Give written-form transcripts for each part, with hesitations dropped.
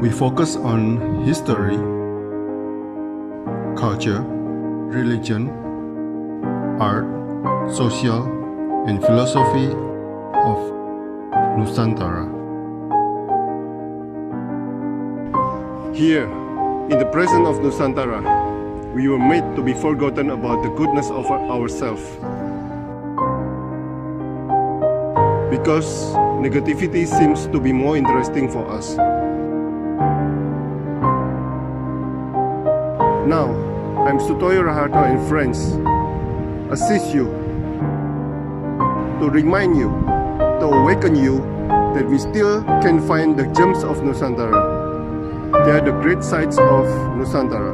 We focus on history, culture, religion, art, social, and philosophy of Nusantara. Here, in the presence of Nusantara, we were made to be forgotten about the goodness of ourselves. Because negativity seems to be more interesting for us. Now, I'm Sutoyo Raharto and friends assist you to remind you, to awaken you that we still can find the gems of Nusantara. They are the great sights of Nusantara.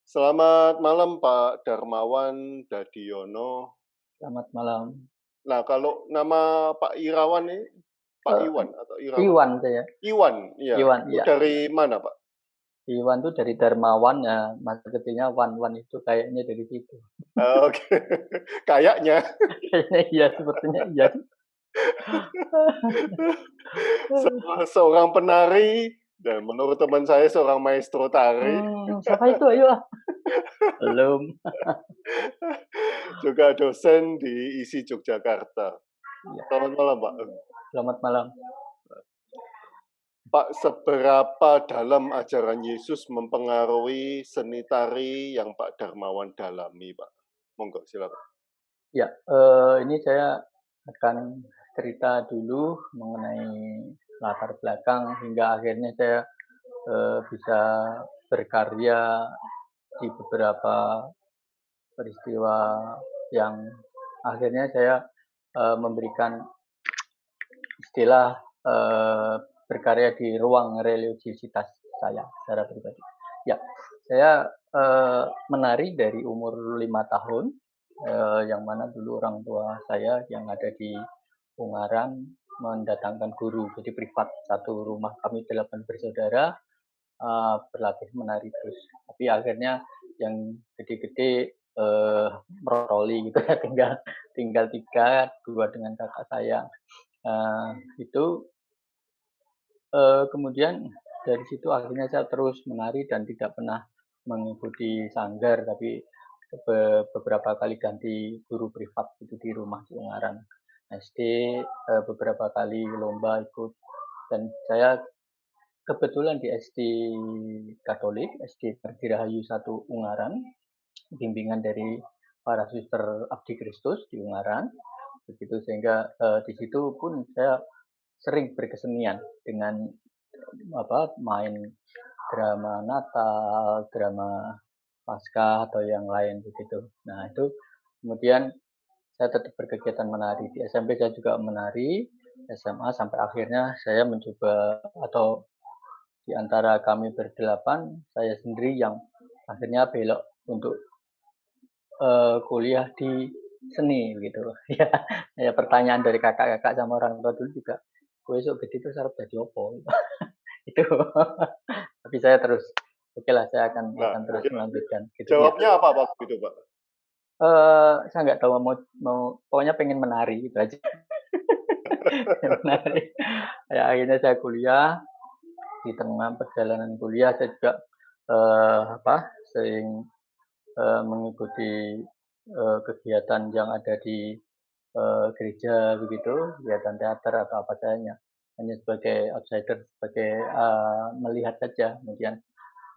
Selamat malam Pak Darmawan Dadiono. Selamat malam. Nah, kalau nama Pak Irawan ini Pak Iwan atau Irawan? Iwan saya. Iwan, iya. Iwan, iya. Dari mana Pak? Iwan itu dari Darmawan ya, masa kecilnya Wan itu kayaknya dari situ. Oke, kayaknya. Kayaknya iya, sepertinya iya. Seorang penari dan menurut teman saya seorang maestro tari. Siapa itu? Ayo. Belum. Juga dosen di ISI Yogyakarta. Ya. Selamat malam Pak. Selamat malam. Pak, seberapa dalam ajaran Yesus mempengaruhi seni tari yang Pak Darmawan dalami, Pak? Monggo, silakan. Ya, ini saya akan cerita dulu mengenai latar belakang hingga akhirnya saya bisa berkarya di beberapa peristiwa yang akhirnya saya memberikan istilah berkarya di ruang religiositas saya secara pribadi. Ya, saya menari dari umur 5 tahun, yang mana dulu orang tua saya yang ada di Ungaran mendatangkan guru, jadi privat. Satu rumah kami 8 bersaudara berlatih menari terus. Tapi akhirnya yang gede-gede meroli gitu ya, tinggal 3, 2 dengan kakak saya. Itu kemudian dari situ akhirnya saya terus menari dan tidak pernah mengikuti sanggar, tapi beberapa kali ganti guru privat itu di rumah di Ungaran. SD beberapa kali lomba ikut, dan saya kebetulan di SD Katolik, SD Dirahayu 1 Ungaran, bimbingan dari para suster Abdi Kristus di Ungaran. Begitu, sehingga di situ pun saya sering berkesenian dengan main drama Natal, drama Paskah atau yang lain begitu. Nah, itu kemudian saya tetap berkegiatan menari. Di SMP saya juga menari, SMA sampai akhirnya saya mencoba, atau di antara kami berdelapan, saya sendiri yang akhirnya belok untuk kuliah di seni gitu. Ya, pertanyaan dari kakak-kakak sama orang tua dulu juga, gue esok gede terus harus jadi opo. Itu. Tapi saya terus, oke lah, saya akan terus melanjutkan. Gitu, jawabnya apa Pak itu Pak? Saya nggak tahu, mau pokoknya pengen menari gitu aja. Menari. Ya, akhirnya saya kuliah. Di tengah perjalanan kuliah saya juga sering mengikuti kegiatan yang ada di gereja begitu, kegiatan teater atau apa saja, hanya sebagai outsider, sebagai melihat saja. Kemudian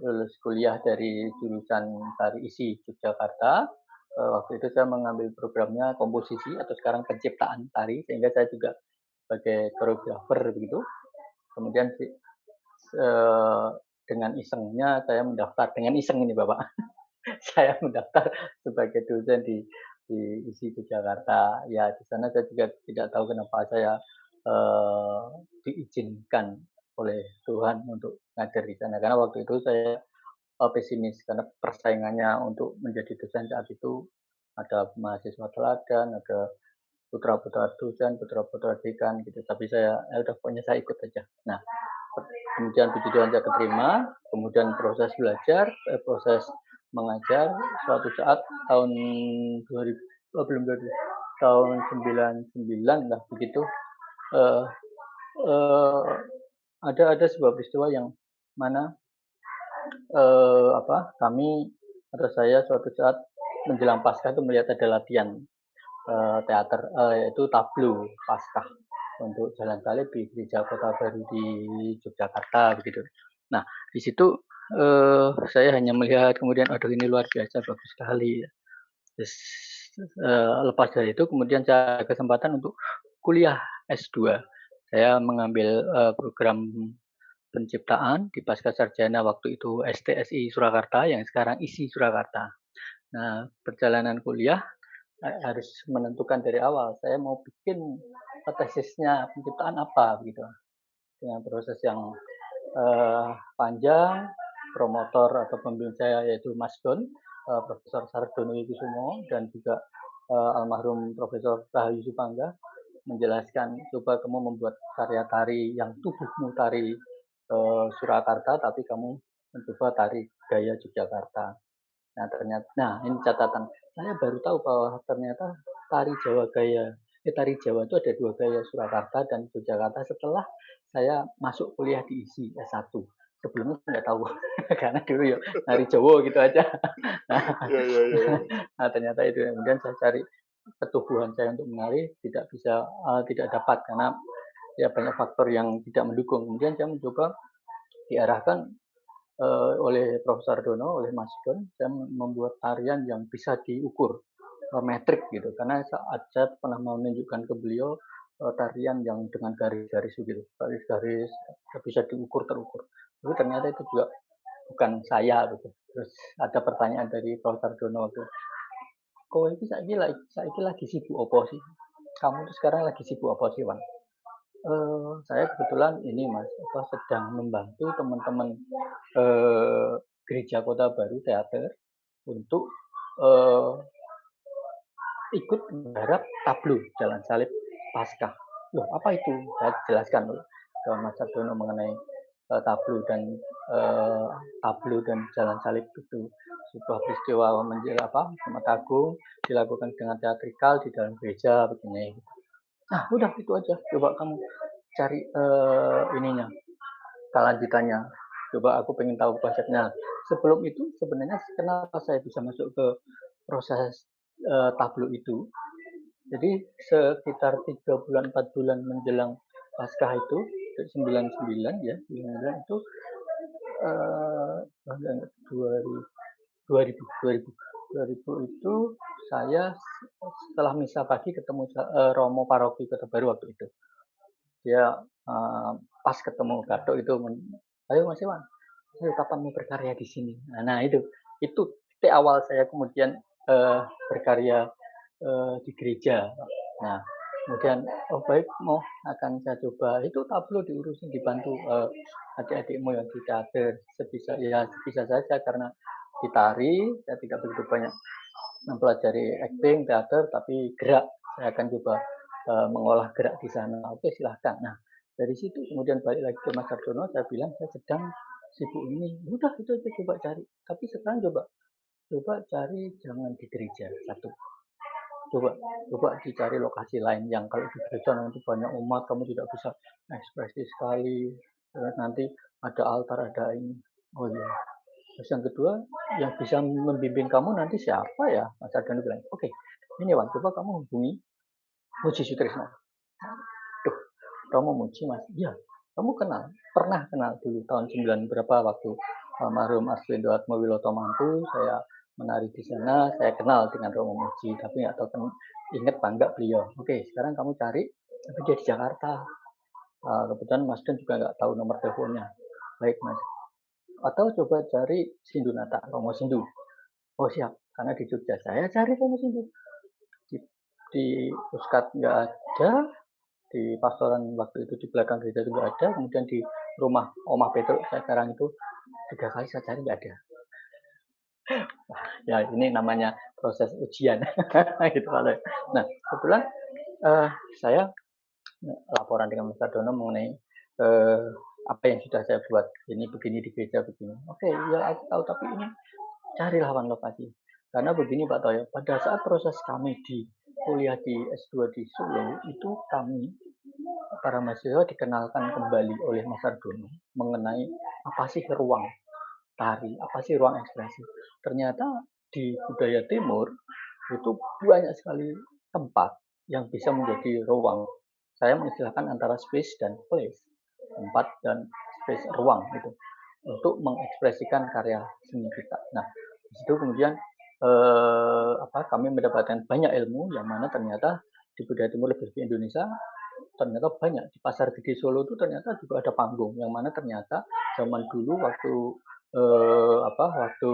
lulus kuliah dari jurusan tari ISI Yogyakarta. Waktu itu saya mengambil programnya komposisi atau sekarang penciptaan tari, sehingga saya juga sebagai koreografer begitu. Kemudian dengan isengnya saya mendaftar, dengan iseng ini Bapak, saya mendaftar sebagai dosen di ISI Yogyakarta. Ya, di sana saya juga tidak tahu kenapa saya diizinkan oleh Tuhan untuk ngajar di sana, karena waktu itu saya pesimis karena persaingannya untuk menjadi dosen saat itu ada mahasiswa teladan, ada putra-putra dosen, putra-putra dekan gitu. Tapi saya udah, pokoknya saya ikut aja. Nah, kemudian puji Tuhan saya keterima, kemudian proses belajar, proses mengajar, suatu saat tahun 2000, belum tahun 99 lah begitu, eh, eh, ada sebuah peristiwa yang mana kami atau saya suatu saat menjelang Paskah itu melihat ada latihan teater, yaitu tableau Paskah untuk Jalan Salib di Gereja Kota Baru di Yogyakarta begitu. Nah, di situ saya hanya melihat kemudian aduh ini luar biasa bagus sekali. Terus lepas dari itu kemudian saya ada kesempatan untuk kuliah S2. Saya mengambil program penciptaan di Pascasarjana waktu itu STSI Surakarta yang sekarang ISI Surakarta. Nah, perjalanan kuliah harus menentukan dari awal saya mau bikin tesisnya penciptaan apa gitu. Dengan proses yang panjang, promotor atau pembimbing saya yaitu Mas Don, Profesor Sardono Kusumo dan juga almarhum Profesor Rahayu Supangga menjelaskan coba kamu membuat karya tari yang tubuhmu tari Surakarta tapi kamu mencoba tari gaya Yogyakarta. Nah ternyata, ini catatan. Saya baru tahu bahwa ternyata tari Jawa itu ada dua gaya, Surakarta dan Yogyakarta setelah saya masuk kuliah di ISI S1. Sebelumnya saya nggak tahu karena dulu ya tari Jawa gitu aja. Nah ternyata itu kemudian saya cari ketubuhan saya untuk menari tidak dapat karena ya banyak faktor yang tidak mendukung. Kemudian saya mencoba diarahkan oleh Profesor Dono, oleh Mas Don, saya membuat tarian yang bisa diukur metrik gitu. Karena saya pernah menunjukkan ke beliau tarian yang dengan garis-garis gitu, garis-garis bisa diukur terukur. Tapi ternyata itu juga bukan saya gitu. Terus ada pertanyaan dari Profesor Dono waktu, kok ini saya lagi sibuk apa sih? Kamu tuh sekarang lagi sibuk apa sih, Wan? Saya kebetulan ini Mas, sedang membantu teman-teman Gereja Kota Baru Teater untuk ikut menggarap tableau Jalan Salib Paskah. Loh, apa itu? Saya jelaskan ke Mas Sardono mengenai tableau dan Jalan Salib itu sebuah peristiwa Jumat Agung dilakukan dengan teatrikal di dalam gereja begini. Nah, udah itu aja. Coba kamu cari ininya, kelanjutannya. Coba aku pengen tahu konsepnya. Sebelum itu sebenarnya kenapa saya bisa masuk ke proses tableau itu? Jadi sekitar 3 bulan 4 bulan menjelang Paskah itu 99 ya, 99 itu 2000 itu saya setelah misa pagi ketemu Romo Paroki Kota Baru waktu itu. Dia pas ketemu Gatot itu, ayo Mas Iwan, ayo kapan mau berkarya di sini? Nah itu titik awal saya kemudian berkarya di gereja. Nah kemudian baik mau akan saya coba itu tableau diurusin dibantu adik-adikmu yang di teater sebisa saja karena di tari saya tidak begitu banyak mempelajari acting teater tapi gerak saya akan coba mengolah gerak di sana. Oke silahkan. Nah dari situ kemudian balik lagi ke Mas Sardono, saya bilang saya sedang sibuk ini. Udah itu aja coba cari. Tapi sekarang coba cari jangan di gereja satu. Coba dicari lokasi lain yang kalau di gereja nanti banyak umat kamu tidak bisa ekspresi sekali. Terus nanti ada altar ada ini. Oh iya. Terus yang kedua yang bisa membimbing kamu nanti siapa ya? Mas Sardono bilang, oke, ini Wan, coba kamu hubungi Muji Sutrisno. Duh, kamu Muji Mas? Iya, kamu pernah kenal dulu tahun 9 berapa waktu almarhum Arswendo Atmawiloto Mantu, saya menari di sana, saya kenal dengan Romo Muji, tapi nggak tahu ingat apa enggak beliau. Oke, sekarang kamu cari, tapi dia di Jakarta. Kebetulan Mas Dan juga nggak tahu nomor teleponnya. Baik Mas. Atau coba cari Sindunata, Romo Sindu. Oh siap, karena di Jogja saya cari Romo Sindu. Di Puskat nggak ada, di pastoran waktu itu di belakang gereja itu nggak ada, kemudian di rumah Omah Petruk sekarang itu 3 kali saya cari nggak ada. Ya ini namanya proses ujian gitu. Nah kebetulan saya laporan dengan Mas Sardono mengenai apa yang sudah saya buat, ini begini di gereja begini. Oke, ya aku tahu, tapi ini cari lawan lokasi. Karena begini Pak Toyo, pada saat proses kami di kuliah di S2 di Solo, itu kami, para mahasiswa dikenalkan kembali oleh Mas Ardono mengenai apa sih ruang tari, apa sih ruang ekspresi. Ternyata di budaya timur itu banyak sekali tempat yang bisa menjadi ruang. Saya mengistilahkan antara space dan place, tempat dan space, ruang itu untuk mengekspresikan karya seni kita. Nah, di situ kemudian kami mendapatkan banyak ilmu yang mana ternyata di budaya timur lebih di Indonesia ternyata banyak. Di Pasar Gede Solo itu ternyata juga ada panggung yang mana ternyata zaman dulu waktu waktu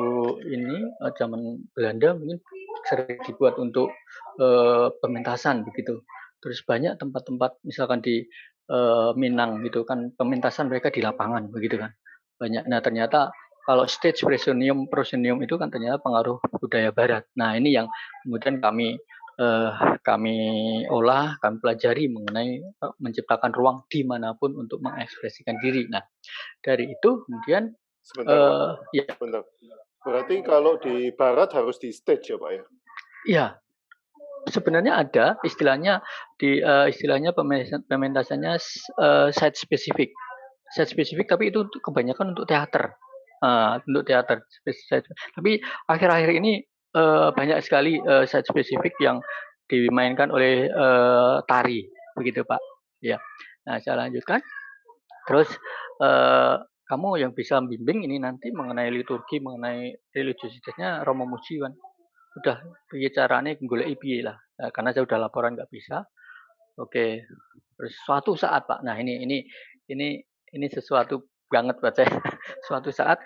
ini zaman Belanda mungkin sering dibuat untuk pementasan begitu. Terus banyak tempat-tempat misalkan di Minang gitu kan, pementasan mereka di lapangan begitu kan. Banyak. Nah, ternyata kalau stage proscenium itu kan ternyata pengaruh budaya barat. Nah, ini yang kemudian kami olah, kami pelajari mengenai menciptakan ruang dimanapun untuk mengekspresikan diri. Nah, dari itu kemudian Sebentar, Pak. ya, Sebentar. Berarti kalau di barat harus di stage ya, Pak ya? ya sebenarnya ada istilahnya istilahnya pementasannya site spesifik, tapi itu kebanyakan untuk teater. Untuk teater. Tapi akhir-akhir ini banyak sekali site spesifik yang dimainkan oleh tari, begitu Pak. Ya. Nah, saya lanjutkan. Terus kamu yang bisa membimbing ini nanti mengenai liturgi, mengenai religiositasnya Romo Muji kan. Udah piye carane goleki piye lah. Karena saya udah laporan nggak bisa. Oke. Terus suatu saat Pak. Nah, ini sesuatu banget buat saya. Suatu saat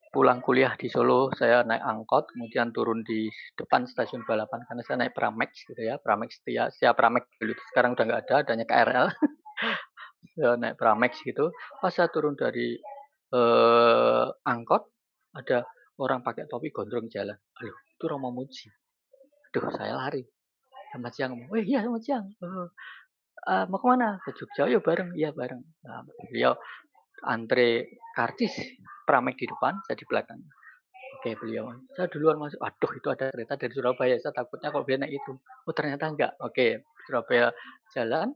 pulang kuliah di Solo, saya naik angkot, kemudian turun di depan stasiun balapan karena saya naik Pramex gitu ya. Pramex Setia Pramex dulu. Sekarang udah nggak ada, adanya KRL. Saya naik Pramex gitu. Pas saya turun dari angkot, ada orang pakai topi gondrong jalan. Aduh, itu Romo Muji. Aduh, saya lari. Selamat siang. Iya selamat siang. Mau kemana? Ke Jogja. Yuk bareng. Iya bareng. Nah, beliau antre karcis Pramek di depan, saya di belakang. Oke, beliau. Saya duluan masuk. Aduh, itu ada kereta dari Surabaya. Saya takutnya kalau dia naik itu. Oh, ternyata enggak. Oke, Surabaya jalan.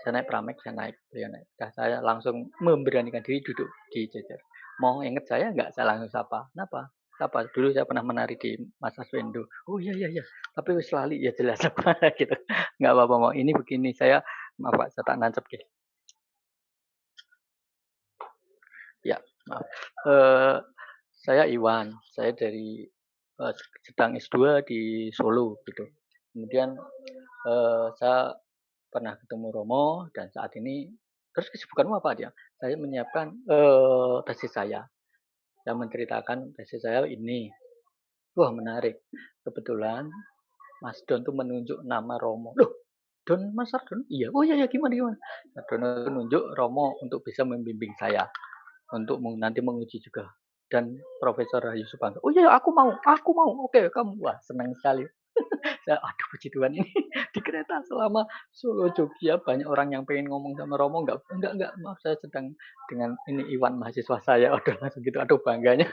Saya naik Pramek, saya naik. Beliau naik. Saya langsung memberanikan diri duduk di jajar. Mau inget saya enggak? Saya langsung sapa. Kenapa? Sapa. Dulu saya pernah menari di Mas Arswendo. Oh iya iya iya. Tapi wis lali ya jelas apa gitu. Enggak apa-apa mau. Ini begini saya maaf Pak, saya tak nancep gitu. Ya, maaf. Saya Iwan, saya dari sedang S2 di Solo gitu. Kemudian saya pernah ketemu Romo dan saat ini terus kesibukanmu apa dia? Saya menyiapkan tesis saya. Saya menceritakan tesis saya ini. Wah menarik. Kebetulan Mas Don tuh menunjuk nama Romo. Loh, Don Mas Don? Iya. Oh iya gimana gimana? Mas Don itu menunjuk Romo untuk bisa membimbing saya untuk nanti menguji juga. Dan Profesor Yusuf Bangga, oh iya aku mau, oke kamu, wah senang sekali. Saya, aduh puji Tuhan ini di kereta selama Solo Jogja banyak orang yang pengen ngomong sama Romo, enggak, maaf saya sedang dengan ini Iwan mahasiswa saya, aduh langsung gitu, aduh bangganya.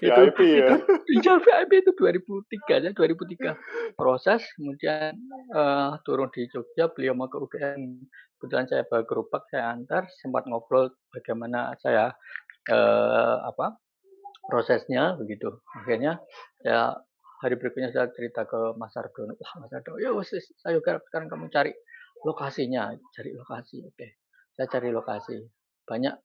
VIP ya? Iya VIP itu 2003 ya, 2003 proses, kemudian turun di Jogja, beliau mau ke UGM, kebetulan saya bawa gerobak, saya antar, sempat ngobrol bagaimana saya prosesnya begitu. Akhirnya ya hari berikutnya saya cerita ke Mas Ardono. Wah Mas Ardono, ya saya juga sekarang kamu cari lokasinya, cari lokasi. Oke, saya cari lokasi. Banyak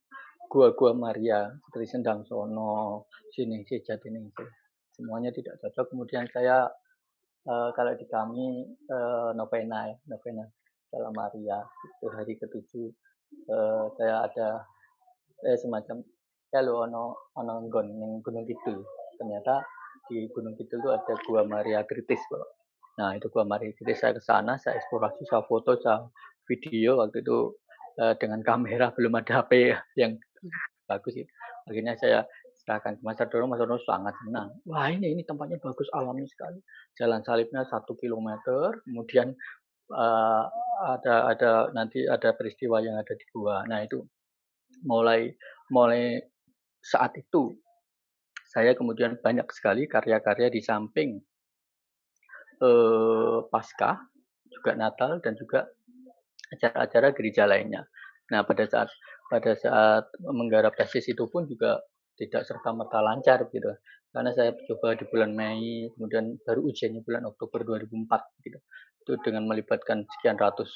gua-gua Maria seperti Sendang Sono, sini Jatiningsih. Semuanya tidak cocok. Kemudian saya kalau di kami novena dalam Maria itu hari ketujuh saya ada semacam ya lo ono Gunung Kidul. Ternyata di Gunung Kidul itu ada Gua Maria Kritis, Pak. Nah, itu Gua Maria Kritis saya ke sana, saya eksplorasi, saya foto, saya video waktu itu dengan kamera belum ada HP yang bagus itu. Akhirnya saya serahkan ke Mas Ardono, Mas Ardono sangat senang. Wah ini tempatnya bagus, alami sekali. Jalan salibnya 1 kilometer, kemudian nanti ada peristiwa yang ada di gua. Nah itu mulai saat itu saya kemudian banyak sekali karya-karya di samping Paskah, juga Natal dan juga acara-acara gereja lainnya. Nah, pada saat menggarap tesis itu pun juga tidak serta-merta lancar gitu. Karena saya coba di bulan Mei, kemudian baru ujiannya bulan Oktober 2004 gitu. Itu dengan melibatkan sekian ratus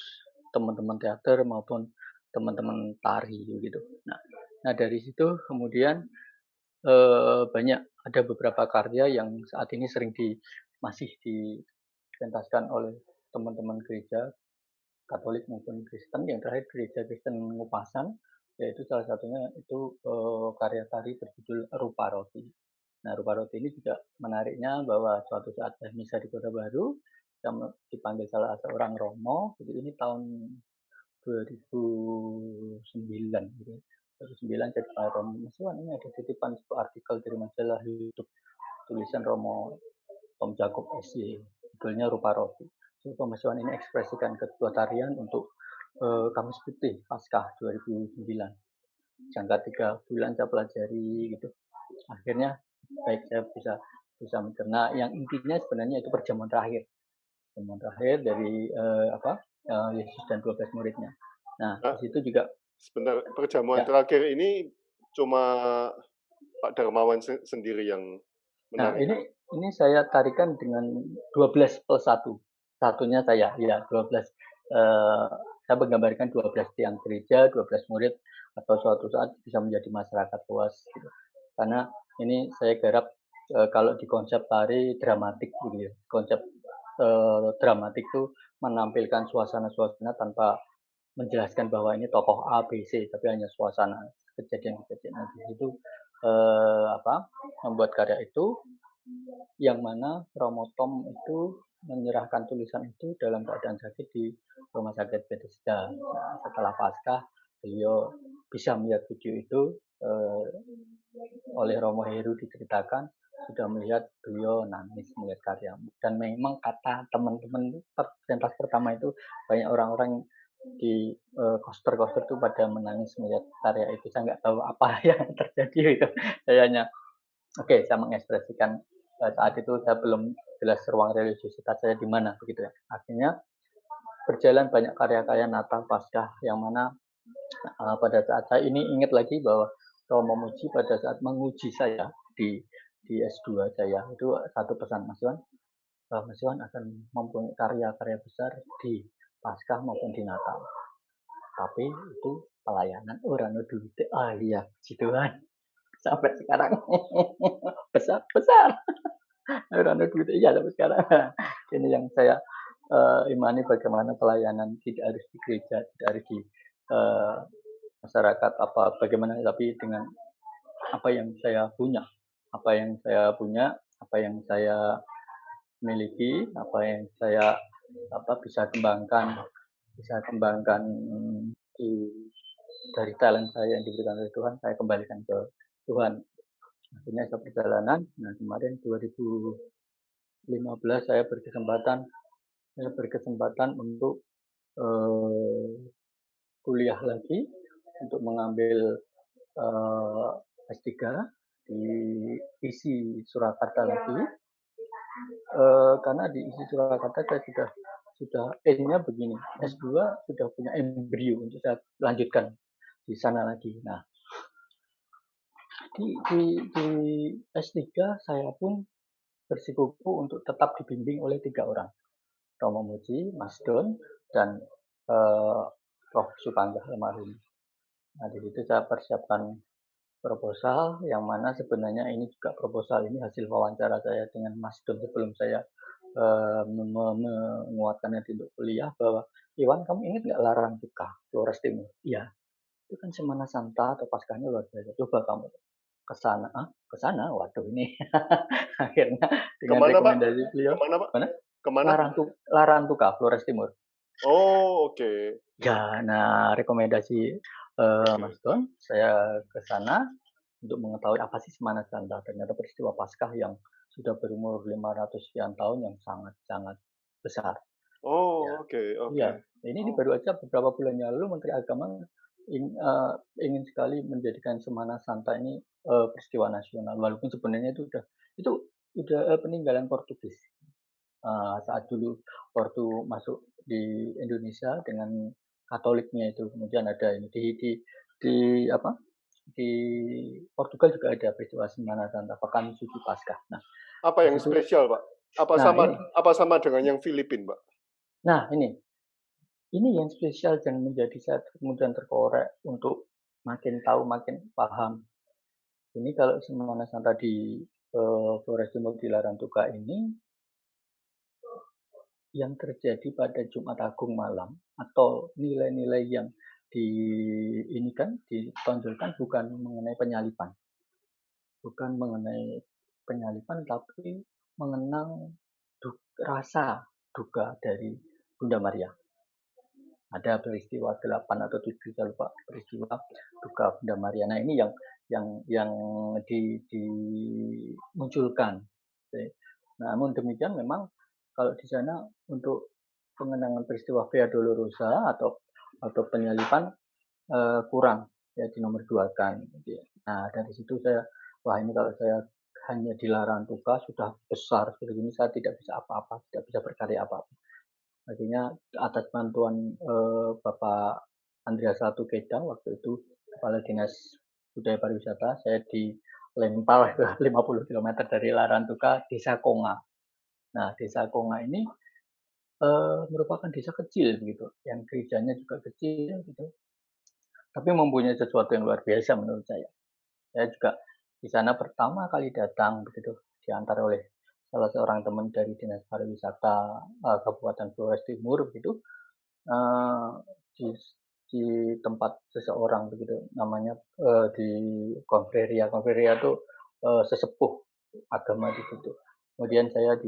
teman-teman teater maupun teman-teman tari gitu. Nah, dari situ kemudian banyak ada beberapa karya yang saat ini masih dipentaskan oleh teman-teman gereja Katolik maupun Kristen. Yang terakhir gereja Kristen Ngupasan, yaitu salah satunya itu karya tari berjudul Rupa Roti. Nah, Rupa Roti ini juga menariknya bahwa suatu saat saya misa di Kota Baru, saya dipanggil salah seorang romo, jadi ini tahun 2009 gitu. 2009 jadi Pak Romo. Mas Iwan, ini ada titipan satu artikel dari majalah Hidup, tulisan Romo Tom Jacob SY, judulnya Rupa Roti. Coba Mas Iwan ini ekspresikan ketua tarian untuk Kamis Putih Paskah 2009. Jangka 3 bulan saya pelajari gitu. Akhirnya baik saya bisa mencerna. Yang intinya sebenarnya itu perjamuan terakhir dari Yesus dan 12 muridnya. Nah, di situ juga Sebentar, perjamuan Ya. terakhir ini cuma Pak Darmawan sendiri yang Nah, menari. ini saya tarikan dengan 12 plus 1. Satunya saya, ya 12. Saya menggambarkan 12 tiang gereja, 12 murid, atau suatu saat bisa menjadi masyarakat luas. Gitu. Karena ini saya garap kalau di konsep tari dramatik, gitu ya. Konsep dramatik itu menampilkan suasana-suasana tanpa menjelaskan bahwa ini tokoh A, B, C, tapi hanya suasana kejadian-kejadian. Di situ membuat karya itu yang mana Romo Tom itu menyerahkan tulisan itu dalam keadaan sakit di rumah sakit Bethesda. Nah, setelah Paskah, beliau bisa melihat video itu oleh Romo Heru diceritakan sudah melihat beliau nangis melihat karya. Dan memang kata teman-teman pentas pertama itu banyak orang-orang di koster-koster itu pada menangis melihat karya itu. Saya nggak tahu apa yang terjadi itu. Saya hanya saya mengekspresikan saat itu saya belum jelas ruang religiusitas saya di mana begitu ya. Akhirnya berjalan banyak karya-karya Natal Paskah yang mana pada saat saya ini ingat lagi bahwa Romo Muji pada saat menguji saya di S2 saya itu satu pesan Mas Iwan, Mas Iwan akan mempunyai karya-karya besar di Paskah maupun di Natal. Tapi itu pelayanan orang duit. Iya, puji Tuhan. Sampai sekarang besar. Orang duit iya sampai sekarang. Ini yang saya imani bagaimana pelayanan tidak harus di gereja, tidak harus di masyarakat bagaimana, tapi dengan apa yang saya punya, apa yang saya miliki, apa yang saya bisa kembangkan dari talent saya yang diberikan oleh Tuhan, saya kembalikan ke Tuhan. Akhirnya saya perjalanan. Nah, kemarin 2015 saya berkesempatan untuk kuliah lagi untuk mengambil S3 di ISI Surakarta lagi. Karena di ISI Surakarta saya sudah N-nya begini, S2 sudah punya embrio untuk saya lanjutkan di sana lagi. Nah, di S3 saya pun bersikukuh untuk tetap dibimbing oleh 3 orang. Romo Muji, Mas Don, dan Prof. Supangga almarhum. Nah, di situ saya persiapkan proposal, yang mana sebenarnya ini juga proposal ini hasil wawancara saya dengan Mas Don sebelum saya menguatkannya untuk kuliah, bahwa Iwan, kamu ingat nggak Larang Tuka, Flores Timur? Iya, itu kan Semana Santa atau Paskahnya luar biasa. Coba kamu ke sana, waduh ini akhirnya dengan Kemana, rekomendasi Pak? beliau. Kemana? Larang Tuka, Flores Timur. Oh, oke. Ya, nah rekomendasi Mas Don, saya ke sana untuk mengetahui apa sih Semana Santa. Ternyata peristiwa Paskah yang sudah berumur 500 sekian tahun yang sangat-sangat besar. Oh, Ya. oke. Iya, ini baru aja beberapa bulan yang lalu Menteri Agama ingin sekali menjadikan Semana Santa ini peristiwa nasional, walaupun sebenarnya itu udah peninggalan Portugis. saat dulu waktu masuk di Indonesia dengan Katoliknya itu. Kemudian ada ini di apa, di Portugal juga ada peristiwa Semana Santa, Pekan Suci Paskah. Nah, Apa di yang situ spesial, Pak? nah ini Apa sama dengan yang Filipin, Pak? nah ini yang spesial dan menjadi saya kemudian terkorek untuk makin tahu, makin paham. Ini kalau Semana Santa di Flores Timur di Larantuka ini yang terjadi pada Jumat Agung malam atau nilai-nilai yang di ini kan ditonjolkan bukan mengenai penyaliban, tapi mengenang rasa duka dari Bunda Maria. Ada peristiwa 8 atau 7, saya lupa, peristiwa duka Bunda Maria. Nah, ini yang dimunculkan. Namun demikian memang kalau di sana untuk pengenangan peristiwa Via Dolorosa atau penyaliban kurang ya, di nomor 2 kan. Nah, dari situ saya wah, ini kalau saya hanya di Larantuka sudah besar seperti ini, saya tidak bisa apa-apa, tidak bisa berkarya apa-apa. Akhirnya atas bantuan Bapak Andreas Ratu Kedang, waktu itu Kepala Dinas Budaya Pariwisata, saya dilempar ke 50 km dari Larantuka, Desa Konga. Nah, Desa Konga ini merupakan desa kecil gitu, yang gerejanya juga kecil gitu, tapi mempunyai sesuatu yang luar biasa menurut saya. Saya juga di sana pertama kali datang begitu, diantar oleh salah seorang teman dari Dinas Pariwisata Kabupaten Flores Timur begitu, di, di tempat seseorang begitu, namanya di konferia itu sesepuh agama di situ. Kemudian saya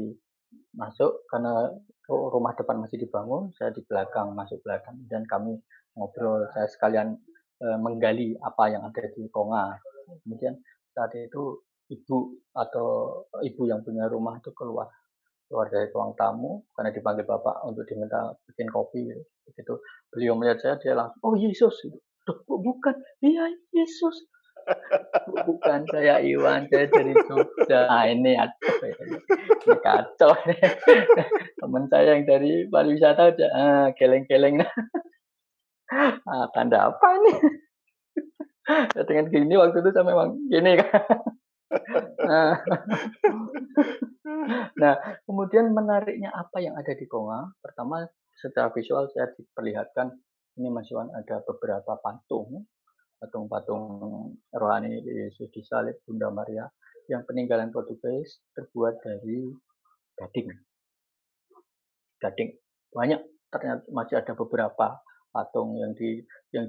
masuk karena rumah depan masih dibangun, saya di belakang, masuk belakang, dan kami ngobrol, saya sekalian menggali apa yang ada di Konga. Kemudian saat itu ibu yang punya rumah itu keluar dari ruang tamu karena dipanggil bapak untuk diminta bikin kopi gitu. Beliau melihat saya, dia langsung, oh Yesus, bukan, iya Yesus, bukan, saya Iwan, saya dari Jogja. Nah, ini kacau. Teman saya yang dari pariwisata aja geleng-geleng. Tanda apa ini? Dengan gini waktu itu saya memang gini kan. Nah, kemudian menariknya apa yang ada di Konga? Pertama, secara visual saya diperlihatkan ini Mas Iwan, ada beberapa patung-patung rohani Yesus disalib, Bunda Maria yang peninggalan Portugis, terbuat dari gading. Banyak, ternyata masih ada beberapa patung yang di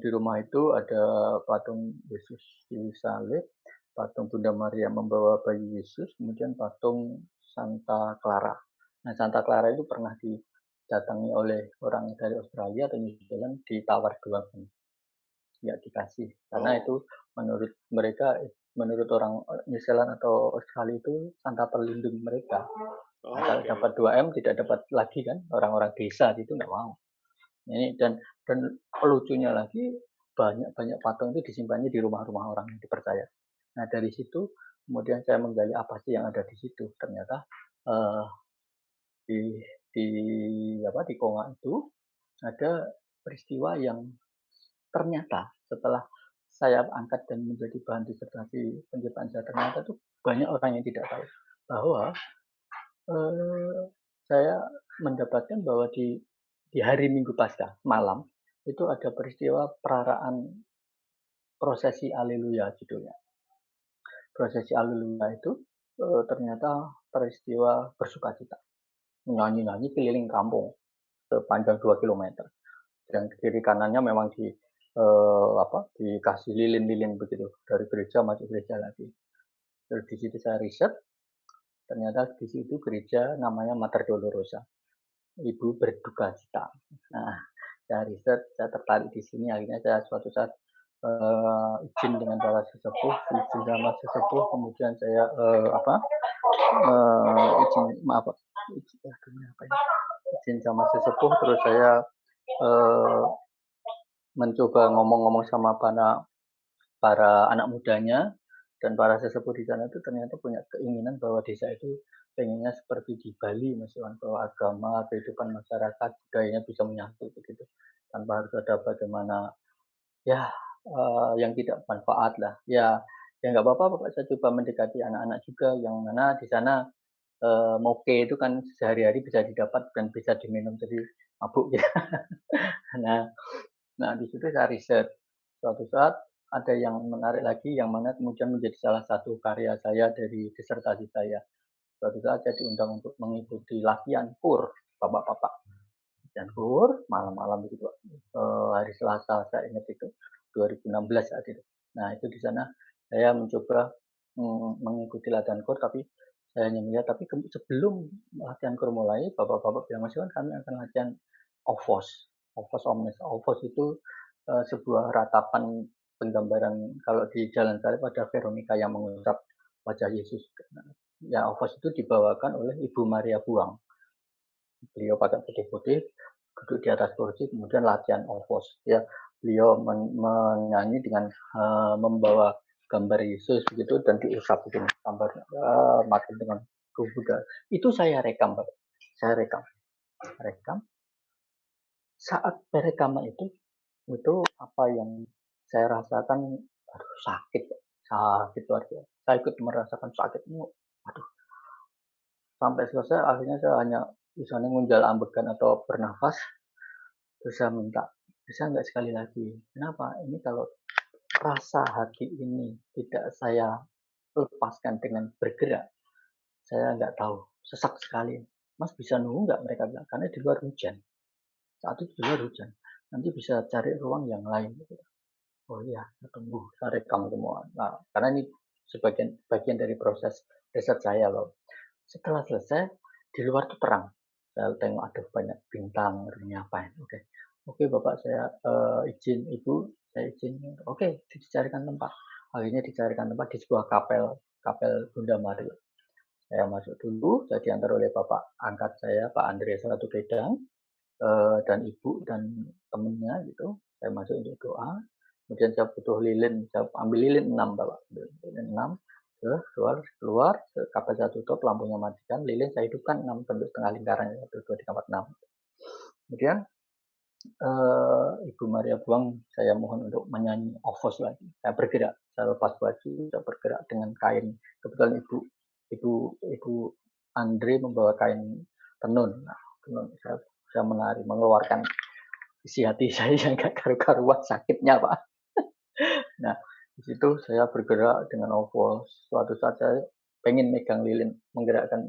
rumah itu. Ada patung Yesus disalib, patung Bunda Maria membawa bayi Yesus, kemudian patung Santa Clara. Nah, Santa Clara itu pernah didatangi oleh orang dari Australia atau New Zealand, ditawar 2 nggak dikasih, karena itu menurut mereka, menurut orang New Zealand atau Australia itu Santa pelindung mereka. Nah, kalau dapat 2M tidak dapat lagi kan, orang-orang desa itu nggak mau. Ini dan lucunya lagi, banyak patung itu disimpannya di rumah-rumah orang yang dipercaya. Nah, dari situ kemudian saya menggali apa sih yang ada di situ. Ternyata di Konga itu ada peristiwa yang ternyata setelah saya angkat dan menjadi bahan disertasi penciptaan saya, ternyata tuh banyak orang yang tidak tahu bahwa saya mendapatkan bahwa di hari Minggu Paskah malam itu ada peristiwa peraraan prosesi Haleluya judulnya. Prosesi Haleluya itu ternyata peristiwa bersukacita, nyanyi-nyanyi keliling kampung sepanjang 2 kilometer. Dan kiri kanannya memang dikasih lilin-lilin begitu, dari gereja masuk gereja lagi. Terus di situ saya riset, ternyata di situ gereja namanya Mater Dolorosa, Ibu berduka cita. Nah, saya riset, saya tertarik di sini. Akhirnya saya suatu saat izin dengan para sesepuh, kemudian saya izin sama sesepuh, terus saya mencoba ngomong-ngomong sama para anak mudanya, Dan para sesepuh di sana itu ternyata punya keinginan bahwa desa itu pengennya seperti di Bali, Mas Iwan, bahwa agama, kehidupan masyarakat, budayanya bisa menyatu begitu. Tanpa harus ada bagaimana ya yang tidak manfaat lah. Ya ya nggak apa-apa Bapak, saya coba mendekati anak-anak juga yang mana di sana moke itu kan sehari-hari bisa didapat dan bisa diminum jadi mabuk ya. Nah, nah di situ saya riset. Suatu saat ada yang menarik lagi yang mana kemudian menjadi salah satu karya saya dari disertasi saya. Suatu saat saya diundang untuk mengikuti latihan kur bapak-bapak. Latihan kur malam-malam begitu. Hari Selasa saya ingat itu 2016 saat itu. Nah itu di sana saya mencoba mengikuti latihan kur tapi saya hanya melihat tapi sebelum latihan kur mulai bapak-bapak bilang Mas Iwan kami akan latihan OVOS. OVOS Omnes. OVOS itu sebuah ratapan penggambaran kalau di Jalan Salib ada Veronica yang mengusap wajah Yesus. Ya, OVOS itu dibawakan oleh Ibu Maria Buang. Beliau pakai putih-putih, duduk di atas kursi, kemudian latihan OVOS. Ya, beliau menyanyi dengan membawa gambar Yesus begitu dan diusap begini, gambar makin dengan Buddha. Itu saya rekam, Pak. Saya rekam. Saat perekaman itu apa yang saya rasakan, aduh sakit luar biasa. Saya ikut merasakan sakitnya, aduh sampai selesai akhirnya saya hanya misalnya ngunjal ambegan atau bernafas, terus saya minta bisa nggak sekali lagi. Kenapa? Ini kalau rasa hati ini tidak saya lepaskan dengan bergerak, saya nggak tahu, sesak sekali. Mas bisa nunggu nggak mereka bilang, karena di luar hujan. Saat itu di luar hujan. Nanti bisa cari ruang yang lain. Oh iya, saya tunggu, saya rekam semua. Nah, karena ini sebagian bagian dari proses riset saya loh. Setelah selesai, di luar itu terang. Saya tengok ada banyak bintang, ini apa Oke, oke Bapak, saya izin Ibu, saya izin. Oke, dicarikan tempat. Akhirnya dicarikan tempat di sebuah kapel Bunda Maria. Saya masuk dulu, saya diantar oleh Bapak angkat saya, Pak Andreas Ratu Gedang, dan Ibu dan temennya gitu. Saya masuk untuk doa. Kemudian saya butuh lilin, saya ambil lilin 6 Bapak. Lilin 6, keluar, kapal saya tutup, lampunya matikan, lilin saya hidupkan 6 bentuk setengah lingkaran, 1, 2, 3, 4, 6. Kemudian Ibu Maria Buang saya mohon untuk menyanyi OVOS lagi. Saya bergerak, saya lepas baju, saya bergerak dengan kain. Kebetulan Ibu Andre membawa kain tenun. Nah, tenun saya menari, mengeluarkan isi hati saya yang gak karu-karuan sakitnya Pak. Nah di situ saya bergerak dengan OVOS. Suatu saat saya pengen megang lilin, menggerakkan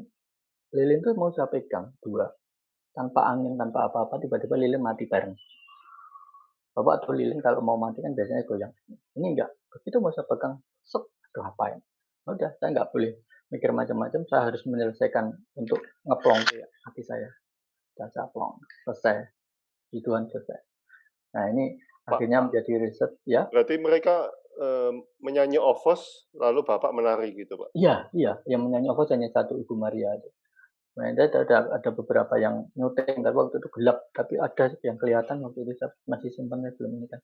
lilin itu mau saya pegang 2, tanpa angin, tanpa apa-apa, tiba-tiba lilin mati bareng. Bapak tuh lilin kalau mau mati kan biasanya goyang. Ini enggak, begitu mau saya pegang, sep, aduh apa ya? Udah, saya nggak boleh mikir macam-macam, saya harus menyelesaikan untuk ngeplong ke hati saya. Dan saya plong, selesai. Tuhan selesai. Nah ini akhirnya menjadi riset ya. Berarti mereka menyanyi OVOS lalu Bapak menari gitu Pak? Iya, yang menyanyi OVOS hanya satu Ibu Maria aja. Nah, ada beberapa yang nyuting, tapi waktu itu gelap, tapi ada yang kelihatan waktu itu saya masih simpannya belum ini kan.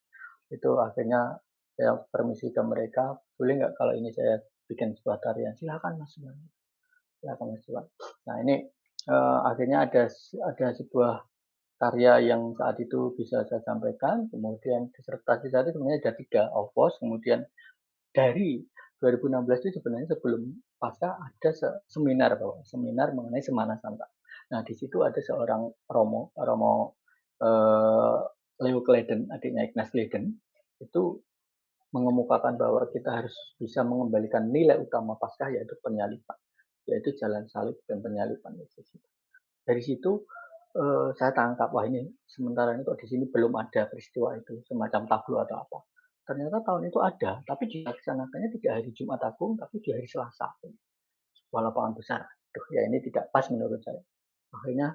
Itu akhirnya saya permisi ke mereka, boleh nggak kalau ini saya bikin sebuah tarian? Silakan Mas, silakan Mas. Nah ini akhirnya ada sebuah karya yang saat itu bisa saya sampaikan, kemudian disertasi saya itu sebenarnya ada 3, OVOS, kemudian dari 2016 itu sebenarnya sebelum pasca ada seminar mengenai Semana Santa. Nah di situ ada seorang Romo Leo Kleden, adiknya Ignaz Kleden, itu mengemukakan bahwa kita harus bisa mengembalikan nilai utama Paskah yaitu penyaliban, yaitu jalan salib dan penyaliban Yesus. Dari situ saya tangkap wah ini sementara ini kok di sini belum ada peristiwa itu semacam tablo atau apa. Ternyata tahun itu ada, tapi dilaksanakannya tidak hari Jumat Agung, tapi di hari Selasa. Sebuah lapangan besar. Duh, ya ini tidak pas menurut saya. Akhirnya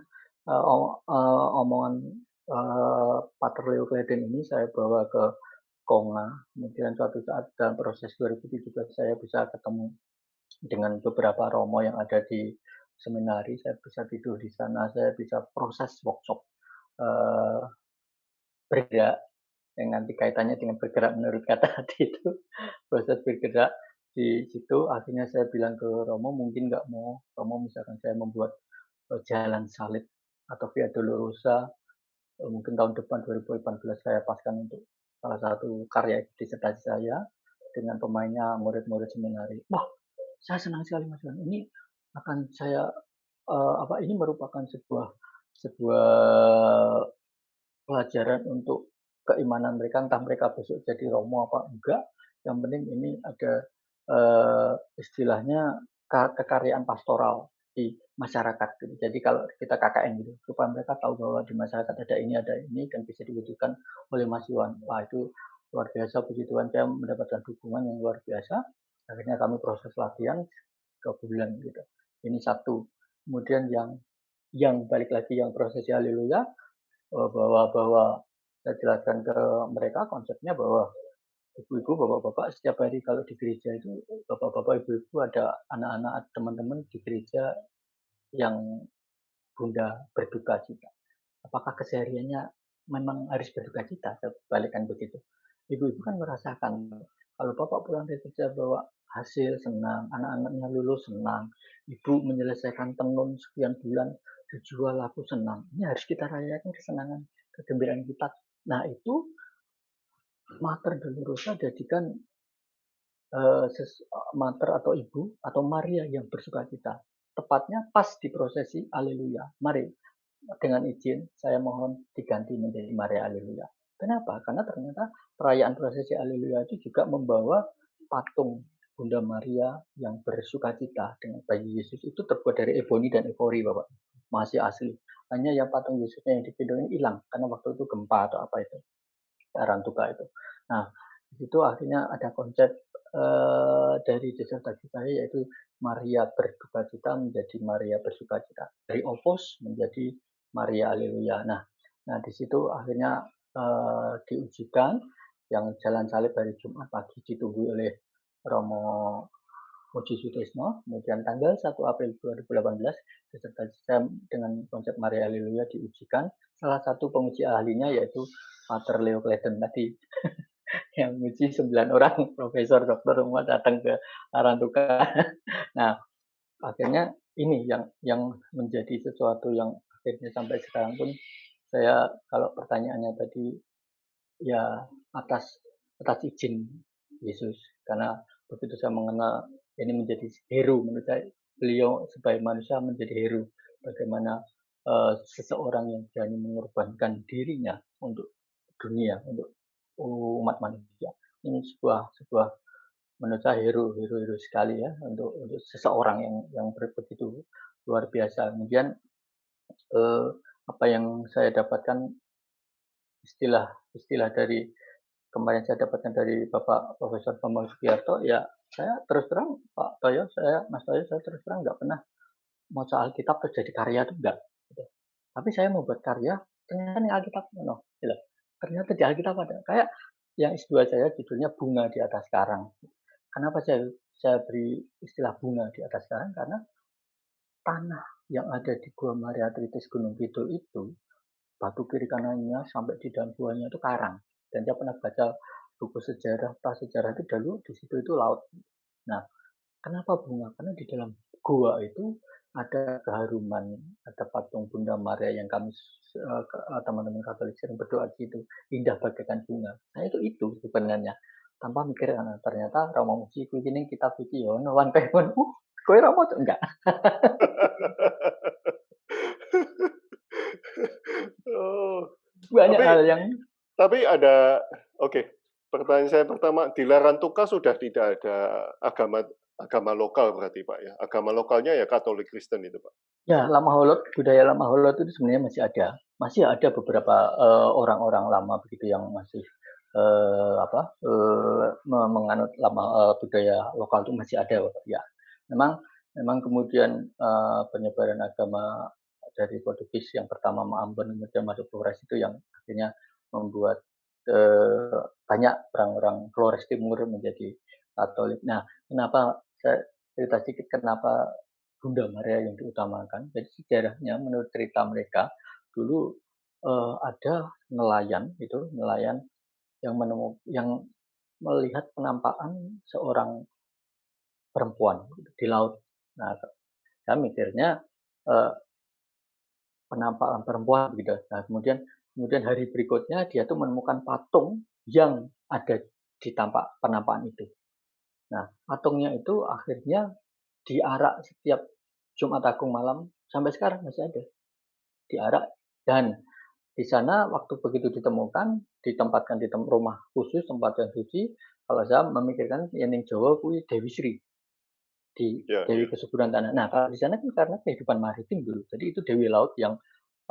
omongan Pater Leo Kleden ini saya bawa ke Konga. Kemudian suatu saat dalam proses 2017 saya bisa ketemu dengan beberapa romo yang ada di seminari. Saya bisa tidur di sana, saya bisa proses workshop bergerak yang nanti kaitannya dengan bergerak menurut kata hati itu proses bergerak di situ akhirnya saya bilang ke Romo, mungkin nggak mau Romo misalkan saya membuat jalan salib atau Via Dolorosa, mungkin tahun depan 2018 saya paskan untuk salah satu karya disertasi saya dengan pemainnya murid-murid seminari. Wah, saya senang sekali Mas Wan. Ini akan saya ini merupakan sebuah sebuah pelajaran untuk keimanan mereka, entah mereka besok jadi romo apa enggak. Yang penting ini ada istilahnya kekaryaan pastoral di masyarakat. Gitu. Jadi kalau kita KKN gitu, supaya mereka tahu bahwa di masyarakat ada ini dan bisa diwujudkan oleh Mas Iwan. Wah itu luar biasa, puji Tuhan saya mendapatkan dukungan yang luar biasa. Akhirnya kami proses latihan 3 bulan gitu. Ini satu. Kemudian yang balik lagi yang prosesi haleluya, bahwa saya jelaskan ke mereka konsepnya bahwa ibu-ibu, bapak-bapak setiap hari kalau di gereja itu bapak-bapak, ibu-ibu ada anak-anak teman-teman di gereja yang bunda berduka cita. Apakah kesehariannya memang harus berduka cita? Saya balikkan begitu. Ibu-ibu kan merasakan kalau bapak pulang dari kerja bawa hasil senang, anak-anaknya lulus senang, ibu menyelesaikan tenun sekian bulan dijual laku senang. Ini harus kita rayakan kesenangan, kegembiraan kita. Nah itu Mater Dolorosa jadikan mater atau ibu atau Maria yang bersuka cita. Tepatnya pas di prosesi Haleluya. Mari dengan izin saya mohon diganti menjadi Maria Haleluya. Kenapa? Karena ternyata perayaan prosesi Haleluya itu juga membawa patung Bunda Maria yang bersuka cita dengan bayi Yesus itu terbuat dari eboni dan evori, Bapak. Masih asli. Hanya yang patung Yesusnya yang dipindahin hilang karena waktu itu gempa atau apa itu, Rantuka itu. Nah, di situ akhirnya ada konsep dari disertasi saya yaitu Maria berduka cita menjadi Maria bersuka cita. Dari Opus menjadi Maria Haleluya. Nah di situ akhirnya diujikan yang jalan salib hari Jumat pagi ditunggu oleh Romo Muji Sutrisno. Kemudian tanggal 1 April 2018 disertasi saya dengan konsep Maria Haleluya diujikan. Salah satu penguji ahlinya yaitu Pater Leo Kleden tadi. Yang uji 9 orang profesor dokter semua datang ke Arantuka. Nah, akhirnya ini yang menjadi sesuatu yang akhirnya sampai sekarang pun saya kalau pertanyaannya tadi ya atas izin Yesus karena begitu saya mengenal ini menjadi hero menurut saya beliau sebagai manusia menjadi hero bagaimana seseorang yang berani mengorbankan dirinya untuk dunia untuk umat manusia ini sebuah menurut saya hero sekali ya untuk seseorang yang begitu luar biasa. Kemudian apa yang saya dapatkan istilah dari kemarin saya dapatkan dari Bapak Profesor Bambang Sugiarto, ya saya terus terang Pak Toyo, Mas Toyo, saya terus terang nggak pernah mau soal Alkitab terus jadi karya itu enggak. Gitu. Tapi saya mau buat karya, ternyata di Alkitab no, gitu. Ternyata di Alkitab ada. Kayak yang S2 saya judulnya Bunga di Atas Karang. Kenapa saya beri istilah bunga di atas karang? Karena tanah yang ada di Gua Maria Tritis Gunung Kidul itu batu kiri kanannya sampai di dalam guanya itu karang. Dan saya pernah baca buku sejarah, prasejarah itu dulu di situ itu laut. Nah, kenapa bunga? Karena di dalam gua itu ada keharuman, ada patung Bunda Maria yang kami teman-teman Katolik sering berdoa gitu, indah bagaikan bunga. Nah itu sebenarnya tanpa mikir ternyata Romo Muji ini kita iki yo wan pehon. Kowe Romo tuh enggak. Oh, Banyak tapi hal yang tapi ada oke, pertanyaan saya pertama, di Larantuka sudah tidak ada agama lokal berarti, Pak, ya? Agama lokalnya ya Katolik Kristen itu, Pak? ya lama holot, budaya lama holot itu sebenarnya masih ada. Masih ada beberapa orang-orang lama begitu yang masih menganut lama budaya lokal itu masih ada, ya. Memang kemudian penyebaran agama dari Portugis yang pertama Ambon kemudian masuk Flores itu yang akhirnya membuat banyak orang-orang Flores Timur menjadi Katolik. Nah, kenapa saya cerita sedikit kenapa Bunda Maria yang diutamakan? Jadi sejarahnya menurut cerita mereka dulu ada nelayan yang melihat penampakan seorang perempuan di laut. Nah, saya mikirnya eh, penampakan perempuan gitu. Nah, kemudian hari berikutnya dia tuh menemukan patung yang ada di tampak penampakan itu. Nah, patungnya itu akhirnya diarak setiap Jumat Agung malam sampai sekarang masih ada diarak, dan di sana waktu begitu ditemukan ditempatkan di rumah khusus tempat yang suci. Kalau saya memikirkan yang Jawa kui Dewi Sri di Ya, Dewi ya. Kesuburan Tanah. Nah, kalau di sana kan karena kehidupan maritim dulu, jadi itu Dewi Laut yang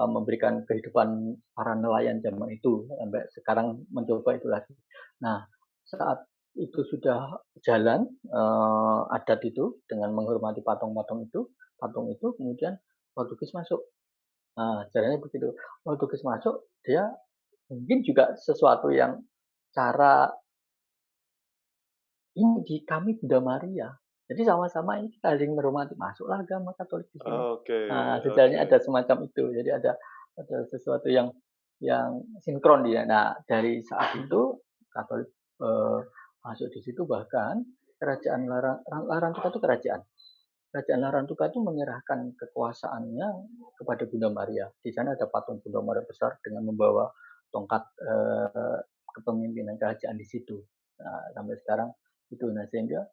memberikan kehidupan para nelayan zaman itu sampai sekarang mencoba itu lagi. Nah, saat itu sudah jalan adat itu dengan menghormati patung itu kemudian Portugis masuk. Nah, caranya begitu. Portugis masuk, dia mungkin juga sesuatu yang cara ini di kami Bunda Maria. Jadi sama-sama ini kita saling menghormati. Masuklah agama Katolik di sini. Oke, Nah, sejarahnya oke. ada semacam itu. Jadi ada sesuatu yang sinkron dia. Nah, dari saat itu Katolik eh, masuk di situ, bahkan kerajaan Larantuka itu kerajaan. Kerajaan Larantuka itu menyerahkan kekuasaannya kepada Bunda Maria. Di sana ada patung Bunda Maria besar dengan membawa tongkat kepemimpinan kerajaan di situ. Nah, sampai sekarang itu. Nah, sehingga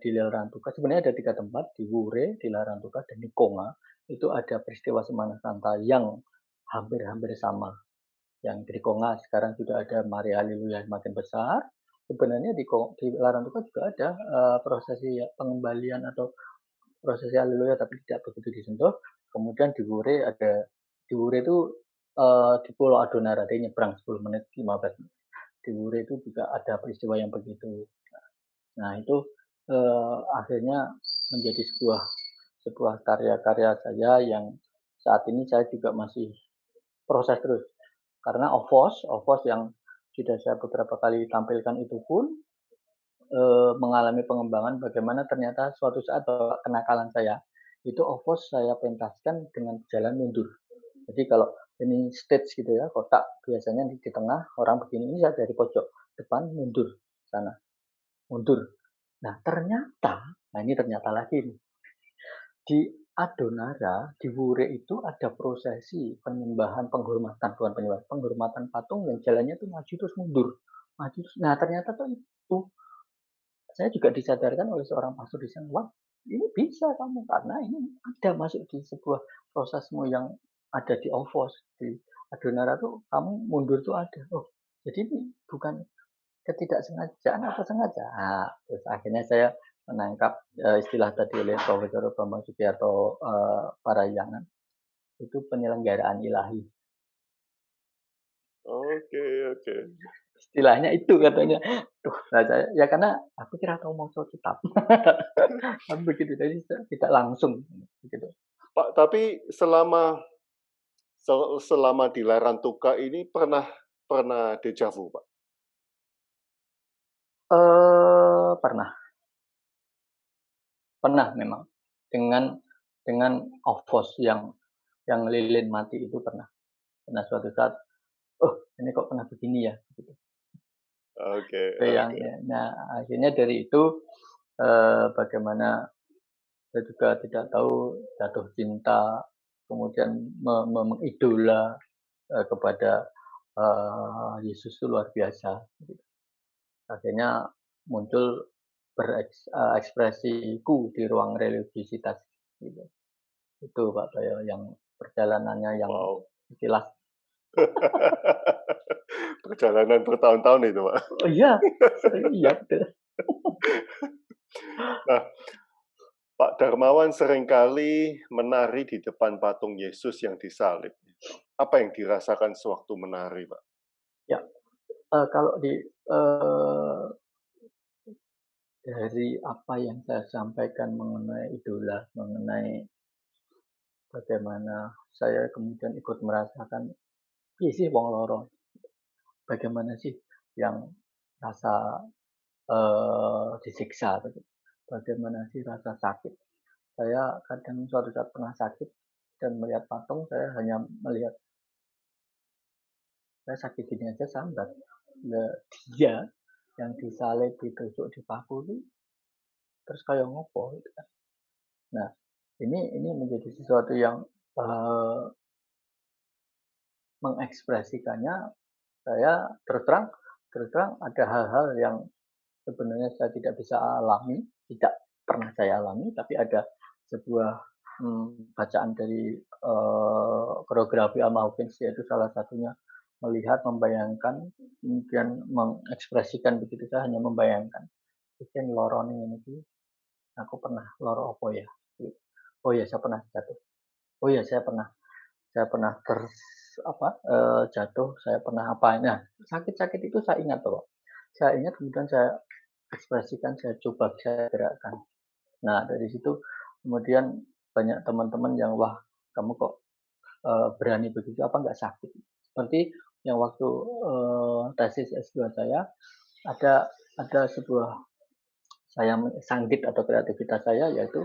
di Larantuka sebenarnya ada 3 tempat, di Wure, di Larantuka, dan di Konga. Itu ada peristiwa Semana Santa yang hampir-hampir sama. Yang di Konga sekarang sudah ada Maria Haleluya makin besar. Sebenarnya di Larantuka juga ada prosesi pengembalian atau prosesi haleluya tapi tidak begitu disentuh. Kemudian di Wure itu di Pulau Adonara, dia nyebrang 10 menit 15 menit. Di Wure itu juga ada peristiwa yang begitu. Nah, itu akhirnya menjadi sebuah karya-karya saya yang saat ini saya juga masih proses terus. Karena OVOS yang sudah saya beberapa kali tampilkan itu pun mengalami pengembangan, bagaimana ternyata suatu saat bahwa kenakalan saya itu OVOS saya pentaskan dengan jalan mundur. Jadi kalau ini stage gitu ya, kotak biasanya di tengah orang begini, ini saya dari pojok depan mundur sana, mundur. Nah, nah ini ternyata lagi nih, di Adonara, di Wure itu ada prosesi penyembahan penghormatan, bukan penyembahan, penghormatan patung yang jalannya tuh maju terus mundur. Maju terus. Nah, ternyata tuh itu saya juga disadarkan oleh seorang pastor di sana, wah ini bisa kamu karena ini ada masuk di sebuah prosesmu yang ada di OVOS, di Adonara tuh kamu mundur tuh ada. Oh, jadi ini bukan ketidaksengajaan atau sengaja. Nah, terus akhirnya saya menangkap istilah tadi oleh Profesor Bambang Sugiarto Parayangan, itu penyelenggaraan ilahi. Oke, oke. Istilahnya itu katanya. Tuh, saya, ya karena aku kira tahu mau kitab. Tapi begitu, jadi tidak langsung. Begitu. Pak, tapi selama di Larantuka ini pernah dejavu, Pak? Pernah, pernah memang dengan OVOS yang lilin mati itu pernah suatu saat, oh ini kok pernah begini ya, gitu. Oke, Yang oke. nah akhirnya dari itu bagaimana saya juga tidak tahu jatuh cinta, kemudian mengidola kepada Yesus itu luar biasa. Gitu. Akhirnya muncul berekspresiku di ruang religiositas. Gitu. Itu Pak Toyo yang perjalanannya yang Wow. jelas. Perjalanan bertahun-tahun itu, Pak. Oh iya, iya betul. Nah, Pak Darmawan seringkali menari di depan patung Yesus yang disalib. Apa yang dirasakan sewaktu menari, Pak? Ya, kalau dari apa yang saya sampaikan mengenai idola, mengenai bagaimana saya kemudian ikut merasakan, iya sih wong loro, bagaimana sih yang rasa disiksa, bagaimana sih rasa sakit. Saya kadang suatu saat pernah sakit dan melihat patung, saya hanya melihat, saya sakit gini aja sambat. Dia yang disalib, ditusuk, dipakuli, terus kayak ngopo gitu kan. Nah, ini menjadi sesuatu yang mengekspresikannya saya terus terang ada hal-hal yang sebenarnya saya tidak bisa alami, tidak pernah saya alami, tapi ada sebuah bacaan dari koreografi Alma Hawkins, yaitu salah satunya melihat, membayangkan, kemudian mengekspresikan begitu. Saya hanya membayangkan. Mungkin lorone ini sih, aku pernah loro apa ya? Oh ya, saya pernah jatuh. Oh ya, saya pernah jatuh, saya pernah apa. Nah, sakit-sakit itu saya ingat loh. Saya ingat, kemudian saya ekspresikan, saya coba saya gerakkan. Nah, dari situ kemudian banyak teman-teman yang, wah, kamu kok berani begitu, apa nggak sakit? Seperti yang waktu tesis S2 saya, ada sebuah, saya sanggit atau kreativitas saya, yaitu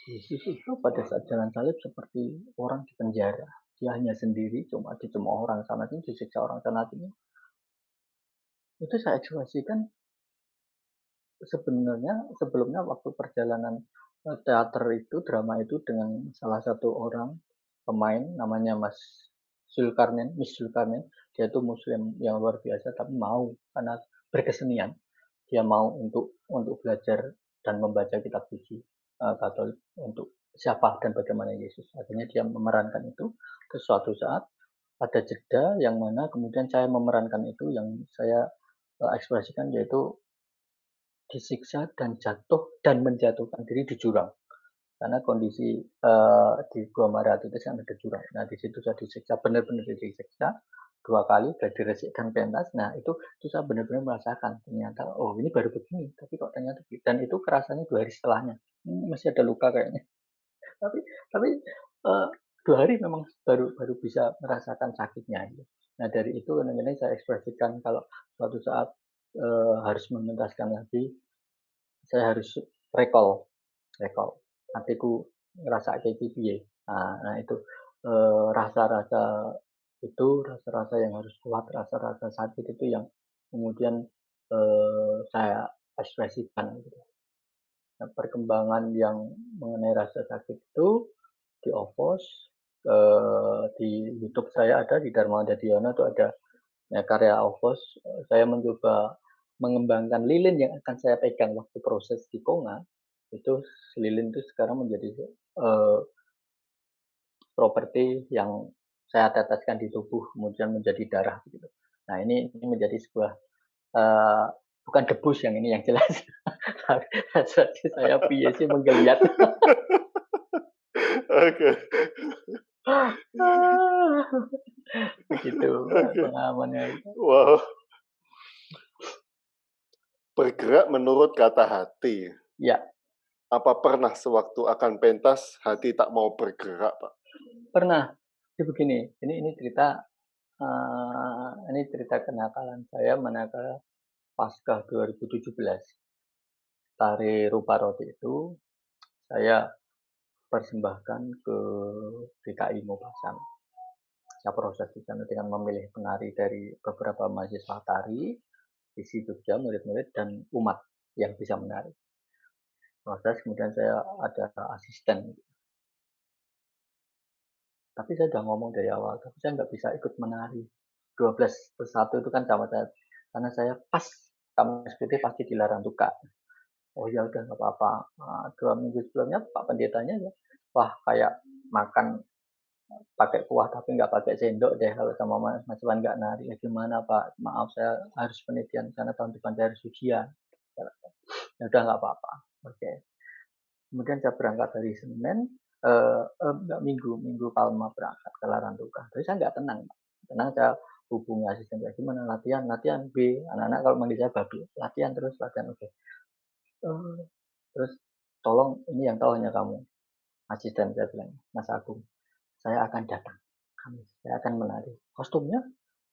Yesus itu pada saat jalan salib seperti orang di penjara. Dia hanya sendiri, cuma dicemooh orang sana sini, disiksa orang sana sini. Itu saya ekspresikan. Sebenarnya sebelumnya waktu perjalanan teater itu, drama itu, dengan salah satu orang pemain namanya Mas Zulkarnain, Miss Zulkarnain. Dia itu Muslim yang luar biasa, tapi mau karena berkesenian, dia mau untuk belajar dan membaca kitab suci Katolik untuk siapa dan bagaimana Yesus. Akhirnya dia memerankan itu. Terus suatu saat ada jeda yang mana kemudian saya memerankan itu, yang saya ekspresikan, yaitu disiksa dan jatuh dan menjatuhkan diri di jurang. Karena kondisi di Gua Marathi itu kan ada jurang. Nah, di situ saya disiksa, benar-benar disiksa 2 kali, gladi resik dan pentas. Nah, itu saya benar-benar merasakan, ternyata, oh, ini baru begini, tapi kok ternyata, dan itu kerasanya 2 hari setelahnya. Masih ada luka kayaknya. Tapi 2 hari memang baru baru bisa merasakan sakitnya. Nah, dari itu kadang-kadang saya ekspresikan kalau suatu saat harus mengentaskan lagi, saya harus recall, hatiku ngerasa kayak gitu ya. Nah itu rasa-rasa rasa-rasa yang harus kuat, rasa-rasa sakit itu yang kemudian saya ekspresikan gitu. Nah, perkembangan yang mengenai rasa sakit itu di OVOS, di YouTube saya ada, di Dharma Dadiana itu ada ya, karya OVOS. Saya mencoba mengembangkan lilin yang akan saya pegang waktu proses di Konga. Itu lilin itu sekarang menjadi properti yang saya teteskan di tubuh, kemudian menjadi darah gitu. Nah, ini menjadi sebuah bukan debus yang ini yang jelas. Saya piye sih menggeliat. Oke. Begitu Oke. pengalamannya. Wow. Bergerak menurut kata hati. Ya, Apa pernah sewaktu akan pentas hati tak mau bergerak, Pak? pernah. Jadi begini, ini cerita kenakalan saya manakala Paskah 2017. Tari Rupa Roti itu saya persembahkan ke DKI Mopasan. Saya proses di sana dengan memilih penari dari beberapa mahasiswa tari, isi Jogja, murid-murid, dan umat yang bisa menari. Proses, kemudian saya ada asisten. Tapi saya udah ngomong dari awal, tapi saya nggak bisa ikut menari. 12+1 itu kan sama saya. Karena saya pas, kamu SPT pasti dilarang tukar. Oh ya udah nggak apa-apa. 2 minggu sebelumnya Pak Pendetanya ya, wah kayak makan pakai kuah tapi nggak pakai sendok deh kalau sama Mas Iwan nggak nari. Ya gimana Pak? Maaf, saya harus penelitian karena tahun depan saya harus ujian. Ya udah nggak apa-apa. Oke. Kemudian saya berangkat dari Senin, enggak, Minggu Palma berangkat ke Larantuka. Tapi saya nggak tenang, Pak. Tenang, saya hubungi asisten saya, gimana latihan, B. Anak-anak kalau manggil saya babi, latihan terus, latihan, oke. Terus tolong, ini yang tahu hanya kamu, asisten saya bilang, Mas Agung, saya akan datang, saya akan menari. Kostumnya,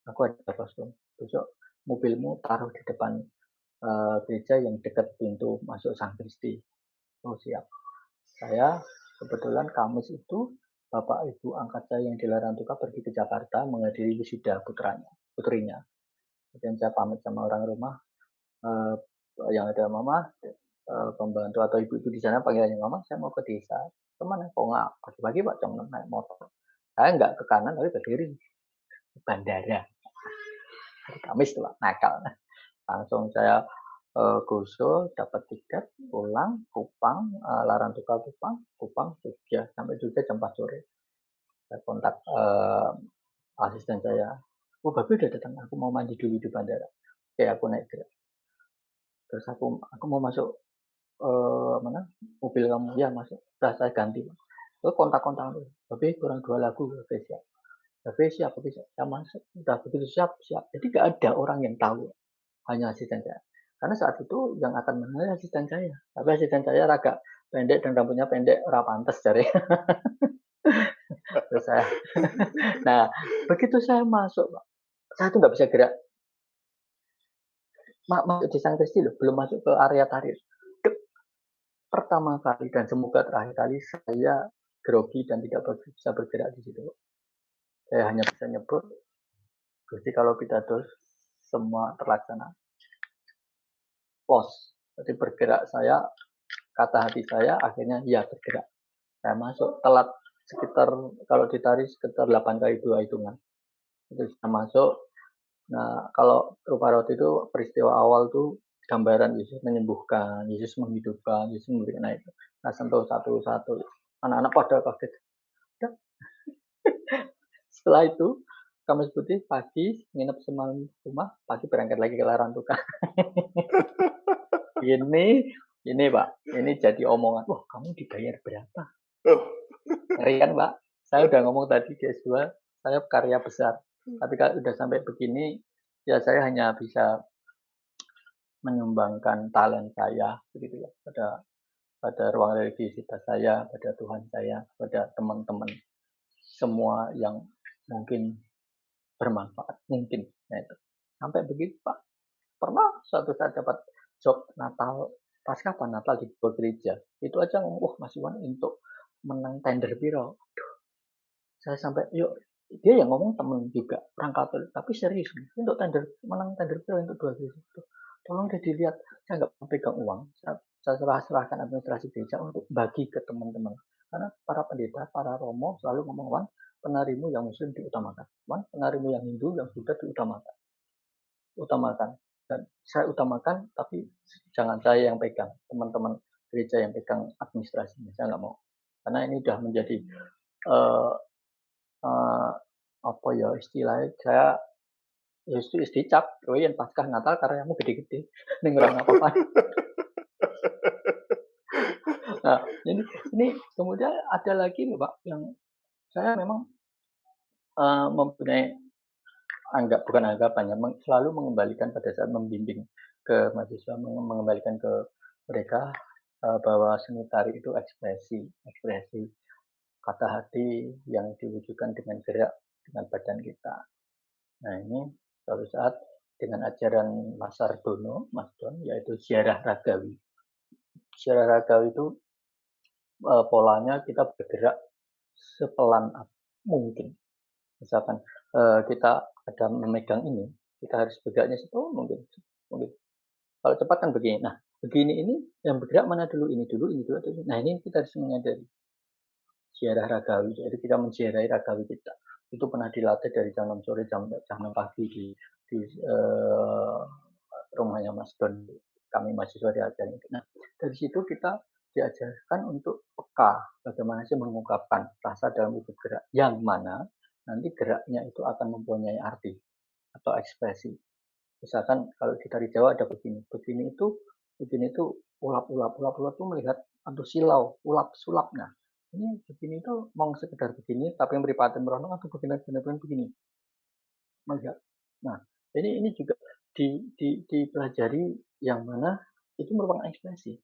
aku ada kostum. Besok mobilmu taruh di depan gereja yang dekat pintu masuk Sang Kristi. Oh siap. Saya kebetulan Kamis itu bapak ibu angkat saya yang di Larantuka pergi ke Jakarta menghadiri wisuda putrinya. Kemudian saya pamit sama orang rumah, yang ada mama, pembantu atau ibu-ibu di sana panggilannya mama, saya mau ke desa. Kemana? Kok nggak pagi-pagi Pak jam 6 naik motor. Saya nggak ke kanan tapi ke kiri, ke bandara. Hari Kamis tuh Pak, nakal. Langsung saya Goso, dapat tiket, pulang, Kupang, Larantuka Kupang, Kupang, Jogja. Sampai Jogja jam 4 sore. Saya kontak asisten saya. Oh, Bapak udah datang, aku mau mandi dulu di bandara. Oke, aku naik Grab. Terus aku mau masuk mana mobil kamu ya masuk. Udah saya ganti. Terus kontak-kontak dulu. Tapi kurang 2 lagu, oke siap. Oke siap, oke siap. Saya masuk. Udah begitu siap, siap. Jadi nggak ada orang yang tahu, hanya asisten saya. Karena saat itu yang akan mengenal asisten saya. Tapi asisten saya agak pendek dan rambutnya pendek, ora pantes cari. Terus saya, nah begitu saya masuk, Pak, saya tuh nggak bisa gerak. Masuk di Sang Kristi loh, belum masuk ke area tarik. Pertama kali dan semoga terakhir kali saya grogi dan tidak bisa bergerak di situ. Saya hanya bisa nyebut, Gusti kalau pidato semua terlaksana. Los. Jadi bergerak saya, kata hati saya akhirnya ya bergerak. Saya masuk telat sekitar kalau ditarik sekitar 8 kali 2 hitungan. Itu saya masuk. Nah, kalau rupa roti itu peristiwa awal tuh gambaran Yesus menyembuhkan, Yesus menghidupkan, Yesus memberikan itu. Nah, sentuh satu-satu. Anak-anak pada kaget. Setelah itu, kami sebutin pagi, nginep semalam di rumah, pagi berangkat lagi ke Larantuka. ini Pak, ini jadi omongan. Wah, kamu dibayar berapa? Ngeri kan Pak? Saya udah ngomong tadi di S2, saya karya besar. Tapi kalau udah sampai begini, ya saya hanya bisa menyumbangkan talent saya, begitu ya, pada ruang religiusitas saya, pada Tuhan saya, pada teman-teman semua yang mungkin bermanfaat, mungkin. Nah, itu. Sampai begitu Pak. Pernah suatu saat dapat job Natal, pas kapan Natal di sebuah gereja, itu aja ngomong, wah Mas Iwan untuk menang tender piro. Saya sampai, yuk, dia yang ngomong temen juga, orang Katolik, tapi serius, untuk menang tender piro untuk 2 gereja itu. Tolong deh dilihat, saya nggak pegang uang, saya serahkan administrasi gereja untuk bagi ke teman-teman. Karena para pendeta, para romo selalu ngomong, Wan, penarimu yang muslim diutamakan. Wan, penarimu yang Hindu, yang Buddha diutamakan. Utamakan. Dan saya utamakan, tapi jangan saya yang pegang. Teman-teman gereja yang pegang administrasinya. Saya nggak mau. Karena ini sudah menjadi uh, apa ya istilahnya, saya justru dicap, oh yang Paskah Natal karyamu gede-gede. Ini ngurang apa-apa. Nah, ini kemudian ada lagi Pak, yang saya memang mempunyai bukan anggapan ya, selalu mengembalikan pada saat membimbing ke mahasiswa, mengembalikan ke mereka bahwa seni tari itu ekspresi kata hati yang diwujudkan dengan gerak dengan badan kita. Nah ini suatu saat dengan ajaran Mas Sardono, Mas Don, yaitu ziarah ragawi. Ziarah ragawi itu polanya kita bergerak sepelan mungkin. Misalkan kita ada memegang ini, kita harus bergeraknya sepelan mungkin. Kalau cepat kan begini. Nah, begini ini yang bergerak mana dulu? Ini dulu, ini dulu. Nah, ini kita harus menyadari. Ziarah ragawi, jadi kita menziarahi ragawi kita. Itu pernah dilatih dari jam 6 sore, jam 6 pagi di rumahnya Mas Don. Kami mahasiswa diajarin itu. Nah, dari situ kita diajarkan untuk peka bagaimana sih mengungkapkan rasa dalam wujud gerak. Yang mana nanti geraknya itu akan mempunyai arti atau ekspresi. Misalkan kalau di tari Jawa ada begini itu ulap-ulap itu melihat atau silau, ulap sulap. Nah, ini begini itu mau sekedar begini, tapi yang meripatin meronong atau benar-benar begini melihat. Nah, ini juga dipelajari yang mana itu merupakan ekspresi.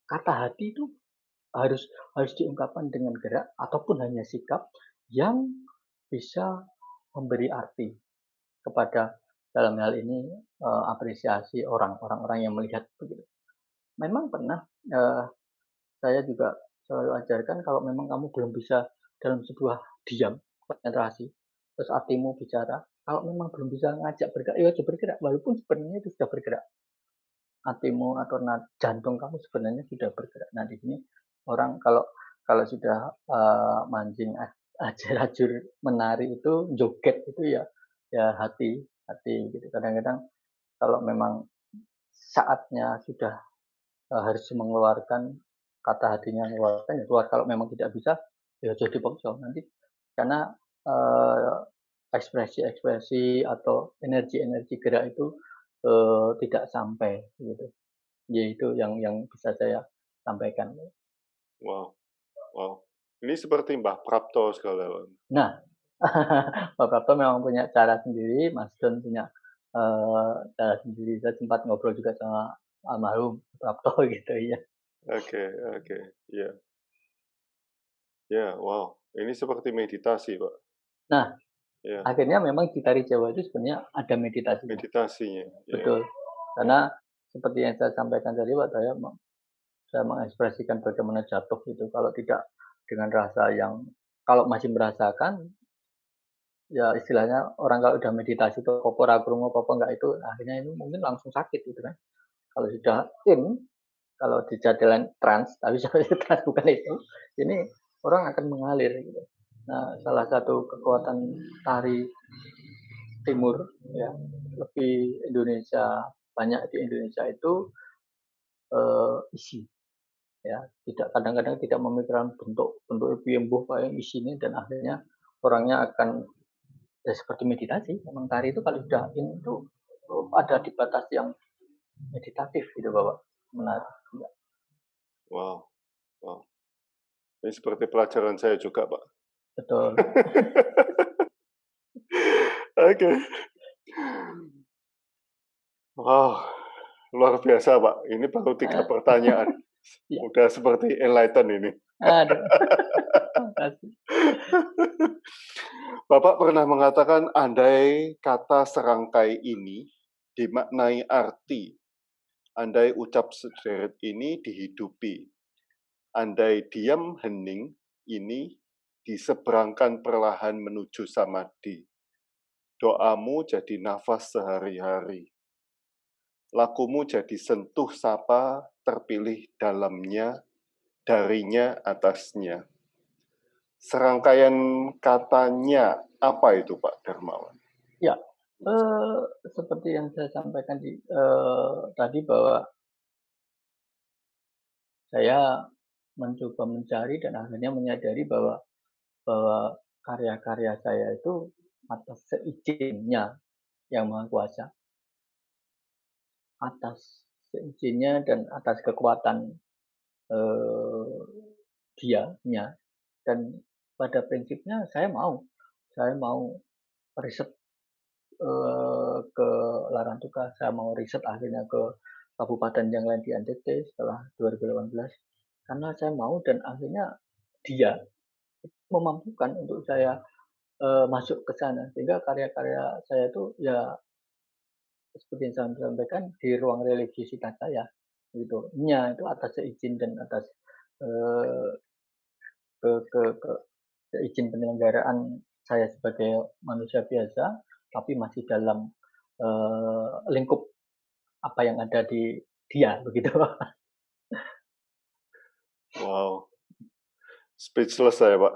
Kata hati itu harus diungkapkan dengan gerak ataupun hanya sikap yang bisa memberi arti kepada dalam hal ini apresiasi orang-orang yang melihat begitu. Memang pernah saya juga selalu ajarkan kalau memang kamu belum bisa dalam sebuah diam konsentrasi, terus hatimu bicara, kalau memang belum bisa ngajak bergerak, ya aja bergerak walaupun sebenarnya itu sudah bergerak. hatimu atau jantung kamu sebenarnya sudah bergerak. Nah, di sini orang kalau kalau sudah mancing ajur-ajur menari itu joget itu ya ya hati gitu. Kadang-kadang kalau memang saatnya sudah harus mengeluarkan kata hatinya mengeluarkan ya keluar. Kalau memang tidak bisa ya jadi dipaksa nanti karena ekspresi-ekspresi atau energi-energi gerak itu tidak sampai gitu. Ya itu yang bisa saya sampaikan. Wow, wow. Ini seperti Mbah Prapto sekalian. Nah, Pak Prapto memang punya cara sendiri, Mas Don punya cara sendiri. Saya sempat ngobrol juga sama almarhum Prapto gitu ya. Oke, oke, iya. Ya, wow. Ini seperti meditasi, Pak. Nah, Ya, akhirnya memang di tari Jawa itu sebenarnya ada meditasinya. meditasinya. Ya. Betul. Karena seperti yang saya sampaikan tadi, Pak, saya mengekspresikan bagaimana jatuh itu. Kalau tidak dengan rasa yang, kalau masih merasakan, ya istilahnya orang kalau udah meditasi itu kopo rakrungu kopo enggak itu akhirnya ini mungkin langsung sakit gitu kan. Kalau sudah kalau di jadilan trans, tapi saya trans bukan itu, ini orang akan mengalir gitu. Nah, salah satu kekuatan tari timur ya, lebih Indonesia banyak di Indonesia itu isi ya, tidak kadang-kadang tidak memikirkan bentuk piembuh kayak isinya dan akhirnya orangnya akan ya seperti meditasi. Memang tari itu kalau sudah ini itu ada di batas yang meditatif gitu Bapak. Menarik. Ya. Wow, wow. Ini seperti pelajaran saya juga, Pak. Betul. Oke. Wow, luar biasa, Pak. Ini baru 3 pertanyaan. Ya. Udah seperti enlighten ini. Aduh. Makasih. Bapak pernah mengatakan andai kata serangkai ini dimaknai arti, andai ucap sederet ini dihidupi, andai diam hening ini diseberangkan perlahan menuju samadhi. Doamu jadi nafas sehari-hari. Lakumu jadi sentuh sapa terpilih dalamnya, darinya atasnya. Serangkaian katanya apa itu Pak Darmawan? Ya, seperti yang saya sampaikan tadi bahwa saya mencoba mencari dan akhirnya menyadari bahwa karya-karya saya itu atas seizinnya Yang Maha Kuasa, atas seizinnya dan atas kekuatan dianya dan pada prinsipnya saya mau riset ke Larantuka, saya mau riset akhirnya ke kabupaten yang lain di NTT setelah 2018 karena saya mau dan akhirnya dia memampukan untuk saya masuk ke sana sehingga karya-karya saya itu ya seperti yang saya sampaikan di ruang religiusitas saya gitu nya itu atas seizin dan atas eh, ke izin penyelenggaraan saya sebagai manusia biasa tapi masih dalam lingkup apa yang ada di dia begitu. Wow, speechless saya Pak.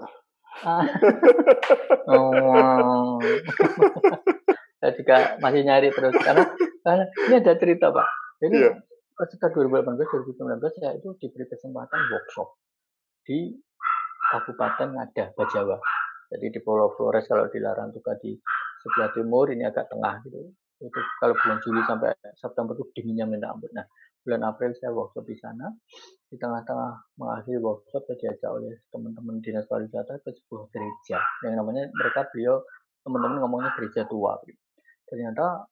Oh. Saya juga masih nyari terus karena ini ada cerita Pak. Jadi sekitar 2018-2019 saya itu diberi kesempatan workshop di Kabupaten Ngada, Bajawa. Jadi di Pulau Flores kalau di Larantuka di sebelah timur ini agak tengah gitu. Itu kalau bulan Juli sampai September itu dinginnya minta ampun. Nah, bulan April saya workshop di sana. Di tengah-tengah mengakhiri workshop saya diajak oleh teman-teman dinas pariwisata ke sebuah gereja yang namanya teman-teman ngomongnya gereja tua. Ternyata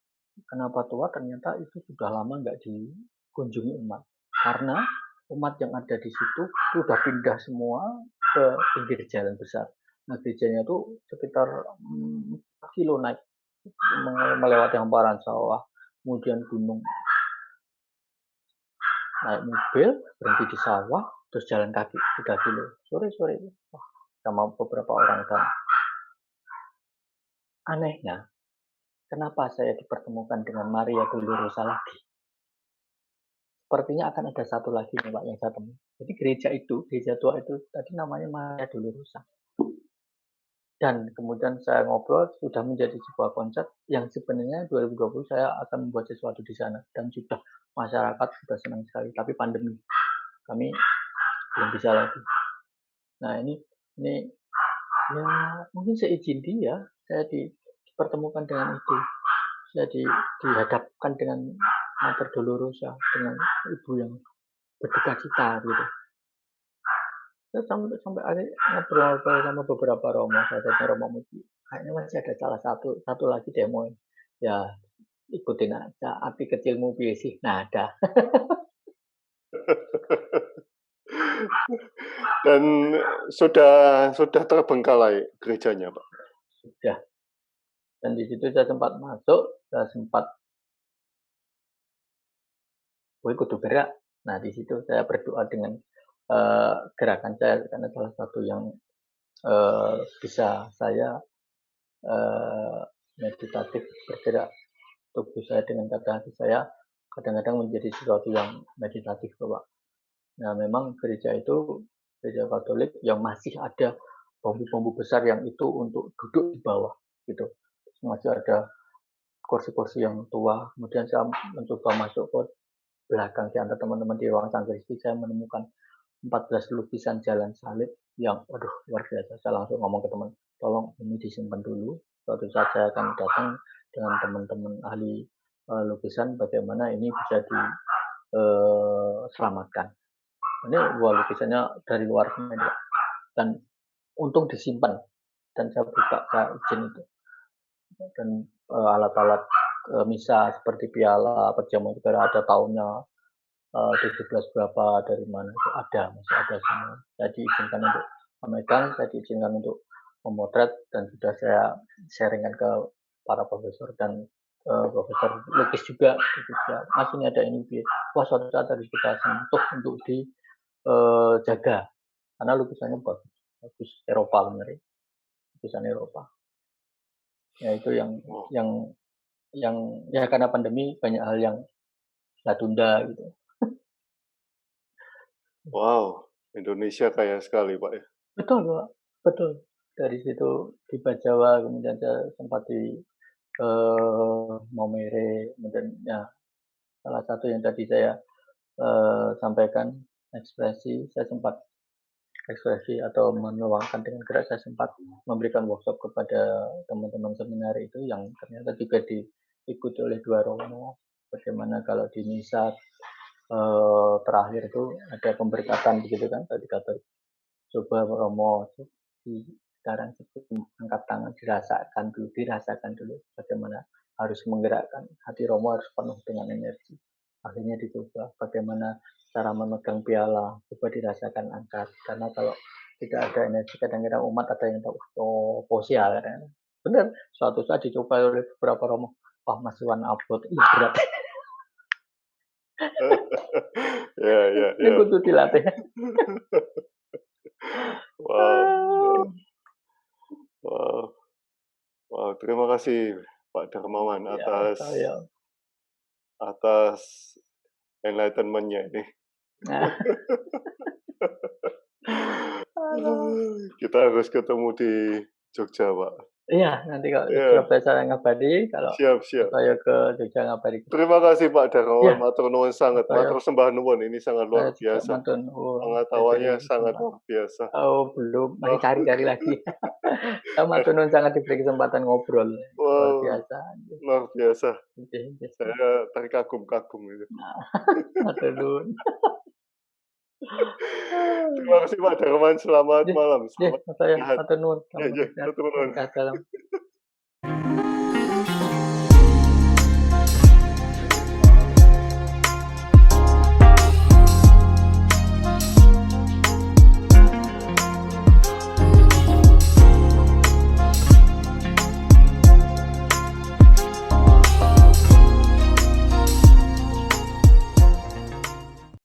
kenapa tua? Ternyata itu sudah lama nggak dikunjungi umat karena umat yang ada di situ sudah pindah semua ke pinggir jalan besar. Nah gerejanya itu sekitar kilo naik melewati hamparan sawah, kemudian gunung, naik mobil berhenti di sawah, terus jalan kaki 3 kilo sore-sore sama beberapa orang sana. Anehnya, kenapa saya dipertemukan dengan Maria Dolorosa lagi? sepertinya akan ada satu lagi nih Pak yang saya temui. Jadi gereja tua itu tadi namanya Maria Dolorosa. Dan kemudian saya ngobrol sudah menjadi sebuah konsep yang sebenarnya 2020 saya akan membuat sesuatu di sana dan sudah masyarakat sudah senang sekali. Tapi pandemi kami belum bisa lagi. Nah ini ya mungkin seizin dia saya dipertemukan dengan itu. Saya dihadapkan dengan Mater Dolorosa, dengan ibu yang berduka cita gitu. Saya sampai akhirnya ngobrol sama beberapa romo, sahabatnya Romo Muji. Kayaknya masih ada satu lagi demo. Ya ikutin aja. Api kecilmu piye sih? Nah ada. Dan sudah terbengkalai gerejanya, Pak? Sudah. Dan di situ saya sempat masuk, saya sempat kudu gerak. Nah di situ saya berdoa dengan gerakan saya karena salah satu yang bisa saya meditatif bergerak tubuh saya dengan kata hati saya kadang-kadang menjadi sesuatu yang meditatif Pak. Nah memang gereja Katolik yang masih ada bambu-bambu besar yang itu untuk duduk di bawah gitu. Masih ada kursi-kursi yang tua. Kemudian saya mencoba masuk ke belakang di antara teman-teman di ruang Sangkristi, saya menemukan 14 lukisan jalan salib yang luar biasa. Saya langsung ngomong ke teman, tolong ini disimpan dulu. Suatu saat saya akan datang dengan teman-teman ahli lukisan bagaimana ini bisa diselamatkan. Ini lukisannya dari luar media dan untung disimpan dan saya buka, saya izin itu. Dan alat-alat misa seperti piala perjamuan juga ada tahunnya 17 berapa dari mana itu masih ada semua. Saya diizinkan untuk memegang, saya diizinkan untuk memotret dan sudah saya sharingkan ke para profesor dan profesor lukis juga. Mas ini ada ini, wah suatu saat harus kita sentuh untuk dijaga karena lukisannya bagus Eropa benar, lukisan Eropa. Ya itu yang ya karena pandemi banyak hal yang saya tunda gitu. Wow, Indonesia kaya sekali Pak ya. Betul Pak, betul. Dari situ di Bajawa, kemudian saya sempat di Maumere, kemudian ya salah satu yang tadi saya sampaikan saya sempat ekspresi atau menuangkan dengan gerak, saya sempat memberikan workshop kepada teman-teman seminar itu yang ternyata juga diikuti oleh 2 romo. Bagaimana kalau di misa terakhir itu ada pemberkatan begitu kan, tadi kata coba romo sekarang sebelum angkat tangan dirasakan dulu bagaimana harus menggerakkan hati romo, harus penuh dengan energi. Akhirnya dicoba bagaimana cara memegang piala, coba dirasakan angkat, karena kalau tidak ada energi kadang-kadang umat ada yang tahu posial kan. Benar, suatu saat dicoba oleh beberapa romo, wah Mas Iwan abot berat. Ya. Ini kudu dilatih. Wow, terima kasih Pak Darmawan Ya, atas enlightenment-nya ini. Kita harus ketemu di Jogja, Pak. Iya, nanti kalau Surabaya saya ngabari, kalau Siap. saya ke Jogja ngabari. Terima kasih Pak Darmawan, Ya, matur nuwun sangat, matur sembah nuwun, ini sangat luar biasa. Pengetahuannya sangat luar biasa. Oh, belum, masih cari-cari lagi. Matur nuwun sangat diberi kesempatan ngobrol. Luar biasa. Luar biasa. Okay. Saya terkagum-kagum itu. Matur nuwun. Terima kasih Pak Darmawan, selamat malam. Matur nuwun. Matur nuwun.